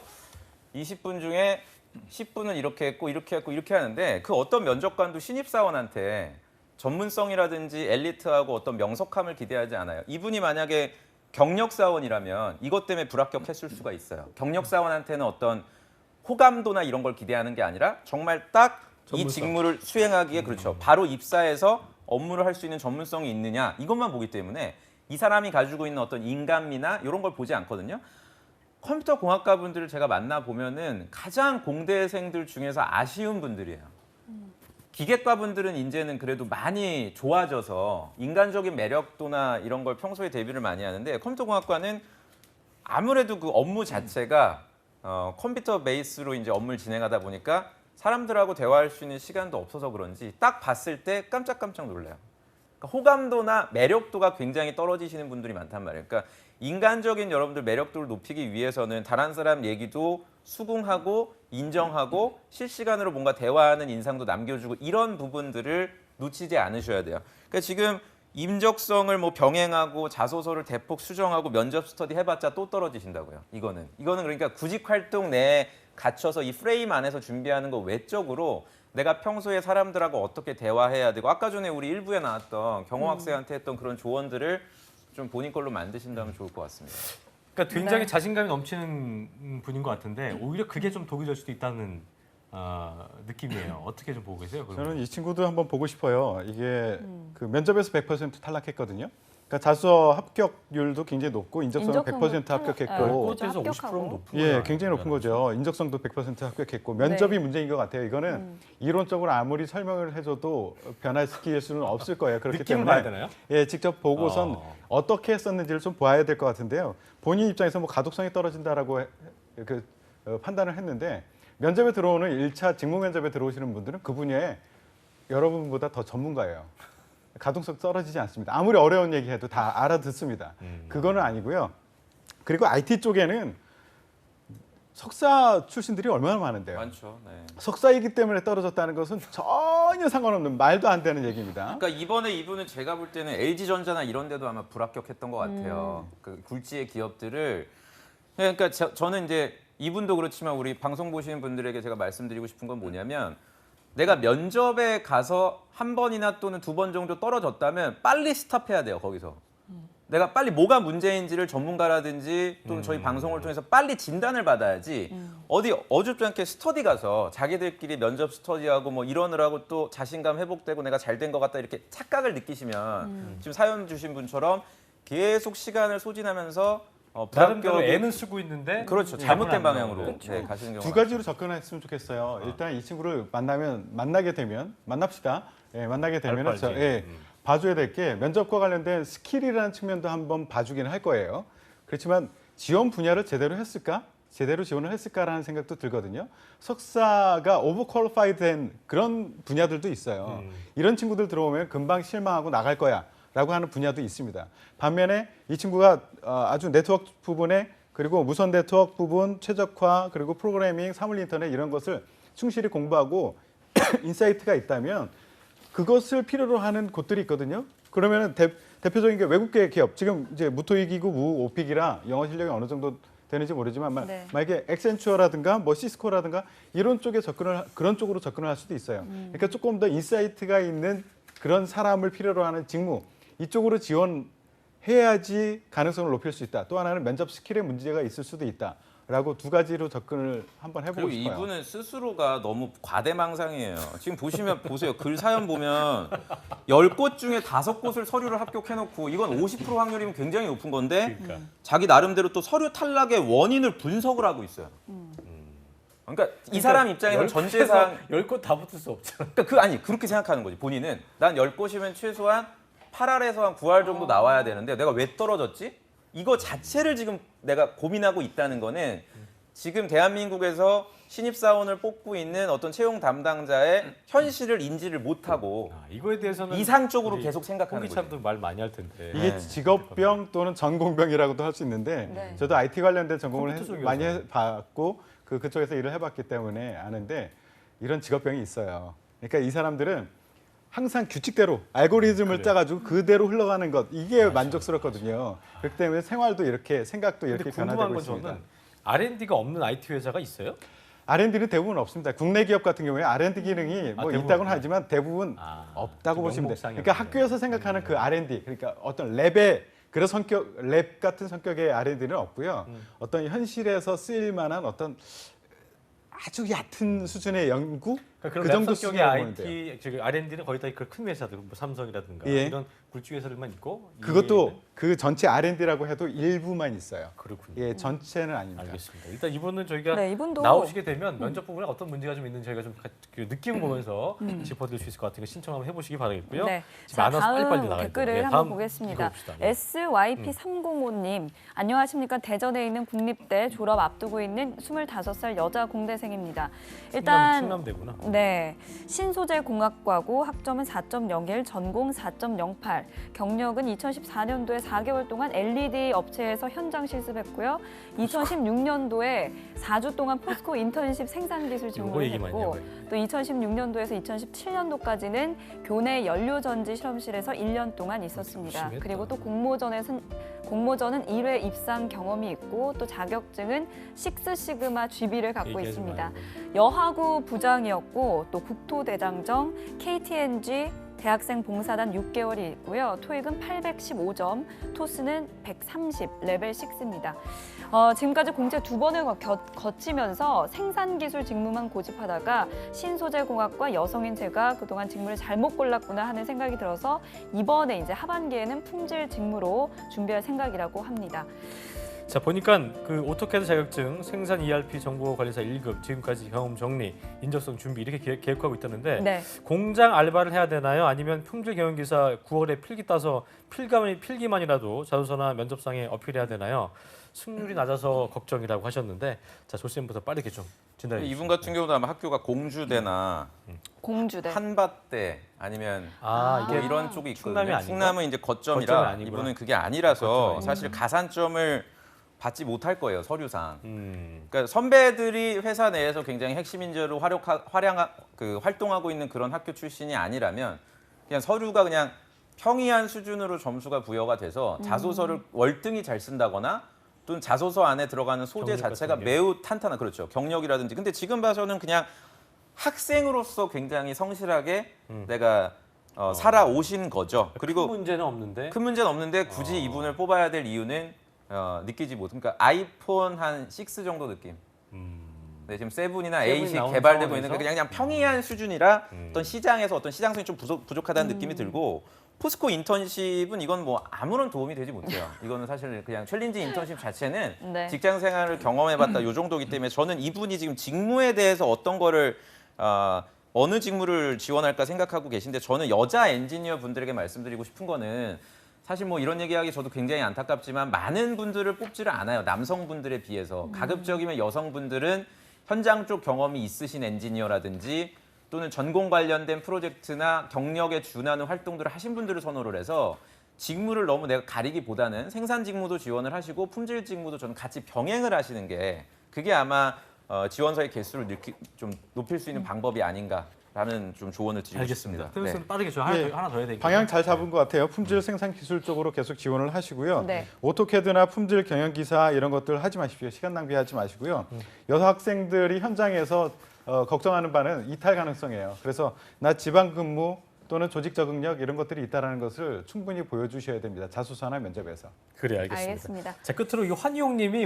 20분 중에 10분은 이렇게 했고 이렇게 했고 이렇게 하는데 그 어떤 면접관도 신입사원한테 전문성이라든지 엘리트하고 어떤 명석함을 기대하지 않아요. 이분이 만약에 경력사원이라면 이것 때문에 불합격했을 수가 있어요. 경력사원한테는 어떤 호감도나 이런 걸 기대하는 게 아니라 정말 딱 이 전문성. 직무를 수행하기에 그렇죠. 바로 입사해서 업무를 할 수 있는 전문성이 있느냐 이것만 보기 때문에 이 사람이 가지고 있는 어떤 인간미나 이런 걸 보지 않거든요. 컴퓨터 공학과 분들을 제가 만나 보면은 가장 공대생들 중에서 아쉬운 분들이에요. 기계과 분들은 이제는 그래도 많이 좋아져서 인간적인 매력도나 이런 걸 평소에 대비를 많이 하는데 컴퓨터 공학과는 아무래도 그 업무 자체가 컴퓨터 베이스로 이제 업무를 진행하다 보니까 사람들하고 대화할 수 있는 시간도 없어서 그런지 딱 봤을 때 깜짝깜짝 놀라요. 그러니까 호감도나 매력도가 굉장히 떨어지시는 분들이 많단 말이에요. 그러니까 인간적인 여러분들 매력도를 높이기 위해서는 다른 사람 얘기도 수긍하고 인정하고 실시간으로 뭔가 대화하는 인상도 남겨주고 이런 부분들을 놓치지 않으셔야 돼요. 그러니까 지금 임적성을 뭐 병행하고 자소서를 대폭 수정하고 면접 스터디 해봤자 또 떨어지신다고요. 이거는 그러니까 구직 활동 내에 갇혀서 이 프레임 안에서 준비하는 거 외적으로 내가 평소에 사람들하고 어떻게 대화해야 되고 아까 전에 우리 일부에 나왔던 경호 학생한테 했던 그런 조언들을 좀 본인 걸로 만드신다면 좋을 것 같습니다. 그러니까 굉장히 네. 자신감이 넘치는 분인 것 같은데 오히려 그게 좀 독이 될 수도 있다는 느낌이에요. 어떻게 좀 보고 계세요? 그런 저는 이 친구도 한번 보고 싶어요. 이게 그 면접에서 100% 탈락했거든요. 그러니까 자수어 합격률도 굉장히 높고 인적성은 100% 합격했고 그것에서 합격하고. 50%는 높은 예, 거예요. 굉장히 높은 거죠. 인적성도 100% 합격했고 면접이 네. 문제인 것 같아요. 이거는 이론적으로 아무리 설명을 해줘도 변화시킬 수는 없을 거예요. 그렇기 느낌을 때문에 봐야 되나요? 예, 직접 보고선 어떻게 했었는지를 좀 봐야 될 것 같은데요. 본인 입장에서 뭐 가독성이 떨어진다라고 판단을 했는데 면접에 들어오는 1차 직무 면접에 들어오시는 분들은 그 분야에 여러분보다 더 전문가예요. 가동성 떨어지지 않습니다. 아무리 어려운 얘기해도 다 알아듣습니다. 그거는 아니고요. 그리고 IT 쪽에는 석사 출신들이 얼마나 많은데요. 많죠. 네. 석사이기 때문에 떨어졌다는 것은 전혀 상관없는 말도 안 되는 얘기입니다. 그러니까 이번에 이분은 제가 볼 때는 LG전자나 이런 데도 아마 불합격했던 것 같아요. 그 굴지의 기업들을 그러니까 저는 이제 이분도 그렇지만 우리 방송 보시는 분들에게 제가 말씀드리고 싶은 건 뭐냐면 내가 면접에 가서 한 번이나 또는 두 번 정도 떨어졌다면 빨리 스탑해야 돼요. 거기서. 내가 빨리 뭐가 문제인지를 전문가라든지 또는 저희 방송을 통해서 빨리 진단을 받아야지 어디 어줍지 않게 스터디 가서 자기들끼리 면접 스터디하고 뭐 이러느라고 또 자신감 회복되고 내가 잘 된 것 같다 이렇게 착각을 느끼시면 지금 사연 주신 분처럼 계속 시간을 소진하면서 나름대로 불합격이- 애는 쓰고 있는데 그렇죠. 잘못된 방향으로 네, 가시는 경우가 두 가지로 접근했으면 좋겠어요. 일단 이 친구를 만나게 되면 만납시다. 예, 만나게 되면 알파지. 봐줘야 될 게 면접과 관련된 스킬이라는 측면도 한번 봐주기는 할 거예요. 그렇지만 지원 분야를 제대로 했을까? 제대로 지원을 했을까라는 생각도 들거든요. 석사가 오버퀄리파이드된 그런 분야들도 있어요. 이런 친구들 들어오면 금방 실망하고 나갈 거야. 라고 하는 분야도 있습니다. 반면에 이 친구가 아주 네트워크 부분에 그리고 무선 네트워크 부분, 최적화, 그리고 프로그래밍, 사물 인터넷 이런 것을 충실히 공부하고 인사이트가 있다면 그것을 필요로 하는 곳들이 있거든요. 그러면은 대표적인 게 외국계 기업, 지금 이제 무토익이고 무오픽이라 영어 실력이 어느 정도 되는지 모르지만 네. 만약에 엑센추어라든가 뭐 시스코라든가 이런 쪽에 그런 쪽으로 접근을 할 수도 있어요. 그러니까 조금 더 인사이트가 있는 그런 사람을 필요로 하는 직무 이쪽으로 지원해야지 가능성을 높일 수 있다. 또 하나는 면접 스킬에 문제가 있을 수도 있다라고 두 가지로 접근을 한번 해보고 그리고 싶어요. 이분은 스스로가 너무 과대망상이에요. 지금 보세요. 글 사연 보면 10곳 중에 5곳을 서류를 합격해놓고 이건 50% 확률이면 굉장히 높은 건데 그러니까. 자기 나름대로 또 서류 탈락의 원인을 분석을 하고 있어요. 그러니까 이 사람 입장에서 전제상 10곳 다 붙을 수 없잖아. 그러니까 그렇게 생각하는 거지. 본인은 난 10곳이면 최소한 8할에서 한 9할 정도 나와야 되는데 내가 왜 떨어졌지? 이거 자체를 지금 내가 고민하고 있다는 거는 지금 대한민국에서 신입사원을 뽑고 있는 어떤 채용 담당자의 현실을 인지를 못하고 이거에 대해서는 이상적으로 우리 계속 생각하는 거죠. 홍기찬도 말 많이 할 텐데. 이게 직업병 또는 전공병이라고도 할 수 있는데 네. 저도 IT 관련된 전공을 컴퓨터 쪽이어서. 많이 해봤고 그쪽에서 일을 해봤기 때문에 아는데 이런 직업병이 있어요. 그러니까 이 사람들은 항상 규칙대로 알고리즘을 짜가지고 그대로 흘러가는 것 이게 만족스럽거든요. 그렇기 때문에 생활도 이렇게 생각도 이렇게 근데 궁금한 변화되고 건 있습니다. 저는 R&D가 없는 IT 회사가 있어요? R&D는 대부분 없습니다. 국내 기업 같은 경우에 R&D 기능이 뭐 대부분 있다고는 없네. 하지만 대부분 없다고 좀 보시면 돼요. 명목상이 그러니까 없네. 학교에서 생각하는 그 R&D, 그러니까 어떤 랩의 그런 성격, 랩 같은 성격의 R&D는 없고요. 어떤 현실에서 쓰일 만한 어떤 아주 얕은 수준의 연구 그러니까 그 정도 성격의 수준으로 보면 돼요. IT, 즉 R&D는 거의 다 그 큰 회사들, 뭐 삼성이라든가 예. 이런 굴지 회사들만 있고. 그것도 그 전체 R&D라고 해도 일부만 있어요. 그렇군요. 예, 전체는 아닙니다. 알겠습니다. 일단 이분은 저희가 네, 이분도 나오시게 되면 면접 부분에 어떤 문제가 좀 있는지 저희가 좀 느낌 보면서 짚어드릴 수 있을 것 같으니까 신청 한번 해보시기 바라겠고요. 네. 지금 자, 많아서 다음 빨리빨리 나가야 댓글을 돼요. 네, 한번 다음 보겠습니다. 읽어봅시다. 네. SYP305님, 안녕하십니까. 대전에 있는 국립대 졸업 앞두고 있는 25살 여자 공대생입니다. 일단 충남대구나. 네, 신소재 공학과고 학점은 4.01, 전공 4.08, 경력은 2014년도에 4개월 동안 LED 업체에서 현장 실습했고요. 2016년도에 4주 동안 포스코 인턴십 생산기술 이거 전공을 얘기 많이 했고 해요. 또 2016년도에서 2017년도까지는 교내 연료전지 실험실에서 1년 동안 있었습니다. 열심히 했다. 그리고 또 공모전은 1회 입상 경험이 있고 또 자격증은 식스 시그마 GB를 갖고 얘기하지 있습니다. 마요. 여하구 부장이었고 또 국토대장정, KTNG, 대학생 봉사단 6개월이 있고요. 토익은 815점, 토스는 130, 레벨 6입니다. 지금까지 공채 2번을 거치면서 생산기술 직무만 고집하다가 신소재공학과 여성인체가 그동안 직무를 잘못 골랐구나 하는 생각이 들어서 이번에 이제 하반기에는 품질 직무로 준비할 생각이라고 합니다. 자, 보니까 그 오토캐드 자격증, 생산 ERP 정보 관리사 1급, 지금까지 경험 정리, 인적성 준비 이렇게 계획하고 있다는데 네. 공장 알바를 해야 되나요? 아니면 품질 경영기사 9월에 필기 따서 필기만이라도 자소서나 면접상에 어필해야 되나요? 승률이 낮아서 걱정이라고 하셨는데, 자, 조쌤부터 빠르게 좀 진단해 주시죠. 이분 같은 경우도 아마 학교가 공주대나 공주대. 한밭대 아니면 아, 뭐 이게 이런 쪽이 있거든요. 충남이 아닌가? 충남은 이제 거점이 거점이라 아니구나. 이분은 그게 아니라서 거점이 사실 가산점을 받지 못할 거예요, 서류상. 음. 그러니까 선배들이 회사 내에서 굉장히 핵심 인재로 활동하고 있는 그런 학교 출신이 아니라면 그냥 서류가 그냥 평이한 수준으로 점수가 부여가 돼서 자소서를 월등히 잘 쓴다거나 또는 자소서 안에 들어가는 소재 경력 자체가 같은 게. 매우 탄탄한, 그렇죠, 경력이라든지. 근데 지금 봐서는 그냥 학생으로서 굉장히 성실하게 내가 살아오신 거죠. 그리고 큰 문제는 없는데 큰 문제는 없는데 굳이 이분을 뽑아야 될 이유는 느끼지 못. 그러니까 아이폰 한 6 정도 느낌. 네, 지금 세븐이나 세븐이 8이 나오는 개발되고 있는 상황에서? 그냥 평이한 수준이라 어떤 시장에서 어떤 시장성이 좀 부족하다는 느낌이 들고, 포스코 인턴십은 이건 뭐 아무런 도움이 되지 못해요. 이거는 사실 그냥 챌린지 인턴십 자체는 네. 직장 생활을 경험해봤다 요 정도이기 때문에 저는 이분이 지금 직무에 대해서 어떤 거를 어느 직무를 지원할까 생각하고 계신데, 저는 여자 엔지니어 분들에게 말씀드리고 싶은 거는 사실 뭐 이런 얘기하기 저도 굉장히 안타깝지만 많은 분들을 뽑지를 않아요. 남성분들에 비해서. 가급적이면 여성분들은 현장 쪽 경험이 있으신 엔지니어라든지 또는 전공 관련된 프로젝트나 경력에 준하는 활동들을 하신 분들을 선호를 해서 직무를 너무 내가 가리기보다는 생산 직무도 지원을 하시고 품질 직무도 저는 같이 병행을 하시는 게 그게 아마 지원서의 개수를 좀 높일 수 있는 방법이 아닌가라는 좀 조언을 드리고 알겠습니다. 싶습니다. 태우 쌤 빠르게 저 예. 하나 더 해야 되겠네요. 방향 잘 잡은 것 같아요. 품질 생산 기술 쪽으로 계속 지원을 하시고요. 네. 오토캐드나 품질 경영 기사 이런 것들 하지 마십시오. 시간 낭비하지 마시고요. 여성 학생들이 현장에서 걱정하는 바는 이탈 가능성이에요. 그래서 나 지방 근무 또는 조직 적응력 이런 것들이 있다라는 것을 충분히 보여주셔야 됩니다. 자소서나 면접에서. 그래, 알겠습니다. 알겠습니다. 자, 끝으로 이 환희용님이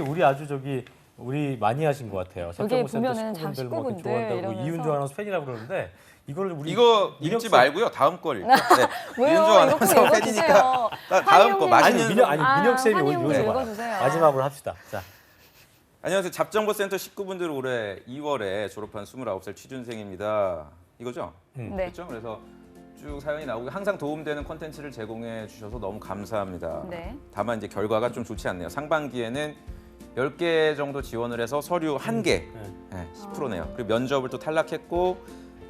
우리 많이 하신 것 같아요. 여기 삼성물산도 보면은 참 식구분들 뭐 이렇게 식구분들 좋아한다고 이러면서. 이윤조 아나운서 팬이라고 그러는데 이걸 우리 이거 민혁 읽지 쌤- 말고요. 다음 걸 읽죠. 네. 왜요? 윤조 이거 꼭 아나운서 읽어주세요. 팬이니까 다음 거 환희용님. 맛있는 민혁 쌤이 환희용님 오셔봐요. 읽어주세요. 마지막으로 합시다. 자, 안녕하세요. 잡정보센터 식구분들 올해 2월에 졸업한 29살 취준생입니다. 이거죠? 네. 그렇죠? 그래서 쭉 사연이 나오고 항상 도움되는 콘텐츠를 제공해 주셔서 너무 감사합니다. 네. 다만 이제 결과가 좀 좋지 않네요. 상반기에는 10개 정도 지원을 해서 서류 1개, 네, 10%네요. 그리고 면접을 또 탈락했고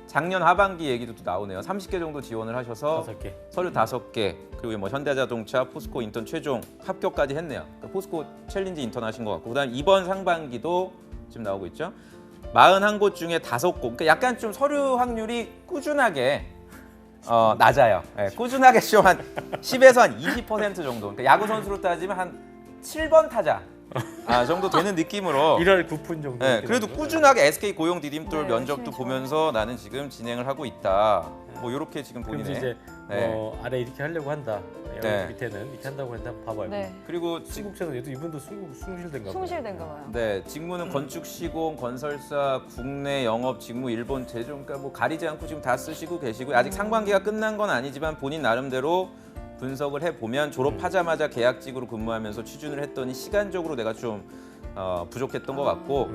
작년 하반기 얘기도 또 나오네요. 30개 정도 지원을 하셔서 5개. 서류 5개, 그리고 뭐 현대자동차, 포스코 인턴 최종 합격까지 했네요. 그러니까 포스코 챌린지 인턴 하신 것 같고, 그다음 이번 상반기도 지금 나오고 있죠. 41곳 중에 5곳, 그러니까 약간 좀 서류 확률이 꾸준하게 낮아요. 네, 꾸준하게 시험 한 10에서 한 20% 정도. 그러니까 야구 선수로 따지면 한 7번 타자 정도 되는 느낌으로. 1월 9푼 정도. 네, 그래도 꾸준하게 SK 고용 디딤돌 네, 면접도 열심히 보면서 나는 지금 진행을 하고 있다. 뭐 이렇게 지금 그럼 본인의. 이제 네. 아래 이렇게 하려고 한다. 네. 밑에는 이렇게 한다고 했는데 한번 봐봐요. 네. 그리고 시국체는 얘도 이분도 숭실된가 봐요. 숭실된가 봐요. 네, 직무는 건축 시공, 건설사, 국내 영업 직무, 일본 제조, 그러니까 뭐 가리지 않고 지금 다 쓰시고 계시고, 아직 상반기가 끝난 건 아니지만 본인 나름대로 분석을 해 보면 졸업하자마자 계약직으로 근무하면서 취준을 했더니 시간적으로 내가 좀 부족했던 것 같고,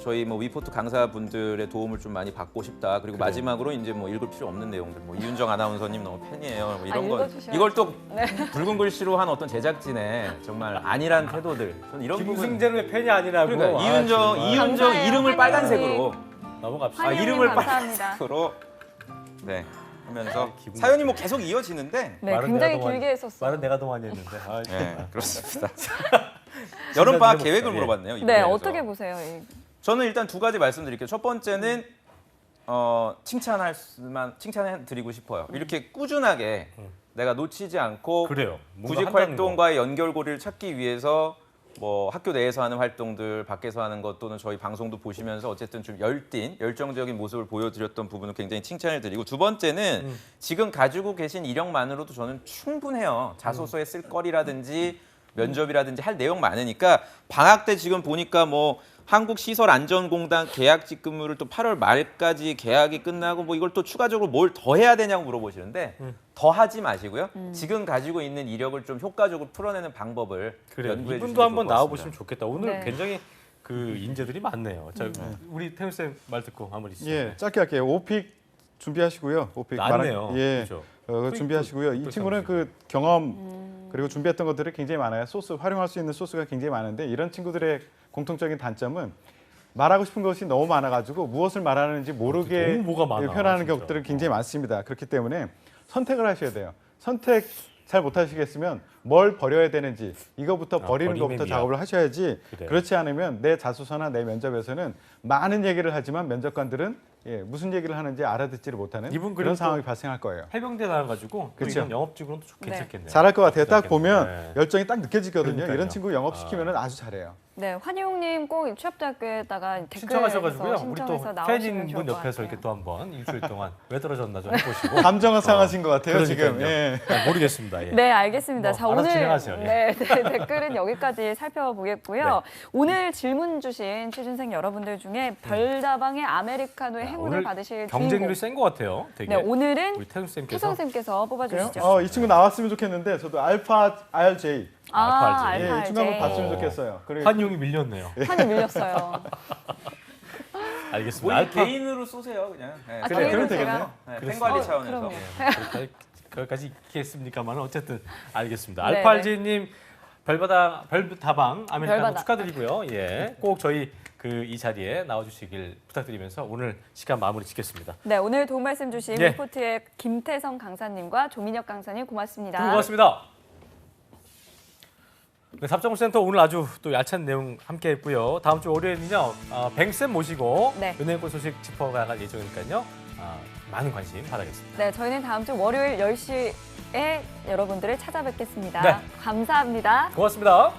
저희 뭐 위포트 강사분들의 도움을 좀 많이 받고 싶다. 그리고 그래요. 마지막으로 이제 뭐 읽을 필요 없는 내용들, 뭐 이윤정 아나운서님 너무 팬이에요. 뭐 이런 거 읽어주셔야죠. 이걸 또 네. 붉은 글씨로 한 어떤 제작진의 정말 안일한 태도들. 저는 이런 부분. 김승재는 왜 팬이 아니라고. 그러니까 아, 이윤정 정말. 감사해요, 이름을 환희용님. 빨간색으로 넘어갑시다. 환희용님 이름을 감사합니다. 빨간색으로 네 하면서 기분 사연이 뭐 계속 이어지는데 네, 말은 굉장히 내가 동안- 길게 했었어요. 말은 내가 동안이 했는데. 아, 네 그렇습니다. 여름 방학 계획을 예. 물어봤네요. 네, 이분에서. 어떻게 보세요? 저는 일단 두 가지 말씀드릴게요. 첫 번째는 칭찬해 드리고 싶어요. 이렇게 꾸준하게 내가 놓치지 않고 그래요. 뭔가 구직 한다는 활동과의 연결고리를 찾기 위해서 뭐 학교 내에서 하는 활동들, 밖에서 하는 것 또는 저희 방송도 보시면서 어쨌든 좀 열정적인 모습을 보여드렸던 부분은 굉장히 칭찬을 드리고 두 번째는 지금 가지고 계신 이력만으로도 저는 충분해요. 자소서에 쓸 거리라든지 면접이라든지 할 내용 많으니까 방학 때 지금 보니까 뭐 한국시설안전공단 계약직 근무를 또 8월 말까지 계약이 끝나고 뭐 이걸 또 추가적으로 뭘 더 해야 되냐고 물어보시는데 더 하지 마시고요. 지금 가지고 있는 이력을 좀 효과적으로 풀어내는 방법을 그래 연구해 주시면 이분도 한번 좋을 것 나와보시면 같습니다. 좋겠다. 오늘 네. 굉장히 그 인재들이 많네요. 자, 우리 태훈 쌤말 듣고 마무리 짓죠. 예, 짧게 할게요. 오픽 준비하시고요. 오픽 많네요. 예, 그렇죠. 준비하시고요. 이 또 친구는 그 경험 그리고 준비했던 것들이 굉장히 많아요. 소스 활용할 수 있는 소스가 굉장히 많은데 이런 친구들의 공통적인 단점은 말하고 싶은 것이 너무 많아가지고 무엇을 말하는지 모르게 너무 뭐가 많아, 표현하는 진짜. 것들이 굉장히 많습니다. 그렇기 때문에 선택을 하셔야 돼요. 선택 잘 못하시겠으면 뭘 버려야 되는지 이거부터 버리는 버림의 것부터 미학. 작업을 하셔야지 그래요. 그렇지 않으면 내 자소서나 내 면접에서는 많은 얘기를 하지만 면접관들은 무슨 얘기를 하는지 알아듣지를 못하는 이분 그런 그래도 상황이 발생할 거예요. 해병대 나와가지고 또 그렇죠. 이런 영업직으로도 좀 네. 괜찮겠네요. 잘할 것 같아요. 딱 괜찮겠네요. 보면 네. 열정이 딱 느껴지거든요. 그러니까요. 이런 친구 영업시키면 아주 잘해요. 네, 환희용님 꼭 취업대학교에다가 댓글에서 신청하셔가지고요. 우리 또 신청해서 나오시면 팬인 좋을 분 것 옆에서 같아요. 이렇게 또 한번 일주일 동안 왜 떨어졌나 좀 해보시고 감정은 상하신 것 같아요. 지금. 그러니까요. 예. 네, 모르겠습니다. 예. 네, 알겠습니다. 뭐, 자, 알아서 오늘 진행하세요. 예. 네, 댓글은 여기까지 살펴보겠고요. 오늘 질문 주신 취준생 여러분들 중에 별다방의 아메리카노의 행운을 오늘 받으실 경쟁률이 주인공. 센 것 같아요. 되게. 네, 오늘은 우리 태훈 쌤께서 태성 쌤께서 뽑아주시죠. 이 친구 나왔으면 좋겠는데 저도 알파 RJ 아, 알파 RJ. 이 친구 한번 알파 봤으면 RJ. 좋겠어요. 그리고 환용이 밀렸네요. 판이 밀렸어요. 알겠습니다. 뭐 알파 개인으로 쏘세요 그냥. 네, 아, 그래, 개인으로 그러면 되겠네요. 제가? 네, 팬 그렇습니다. 관리 차원에서. 그럼요. 거기까지 있겠습니까만 어쨌든 알겠습니다. 네, 알파알제님 별다방 아메리카노 별바다. 축하드리고요. 예, 꼭 저희 이 자리에 나와주시길 부탁드리면서 오늘 시간 마무리 짓겠습니다. 네, 오늘 도움 말씀 주신 예. 리포트의 김태성 강사님과 조민혁 강사님 고맙습니다. 두 분 고맙습니다. 네, 답정센터 오늘 아주 또 얄찬 내용 함께했고요. 다음 주 월요일은요 뱅쌤 모시고 네. 은행권 소식 짚어갈 예정이니까요. 많은 관심 바라겠습니다. 네, 저희는 다음 주 월요일 10시에 여러분들을 찾아뵙겠습니다. 네. 감사합니다. 고맙습니다.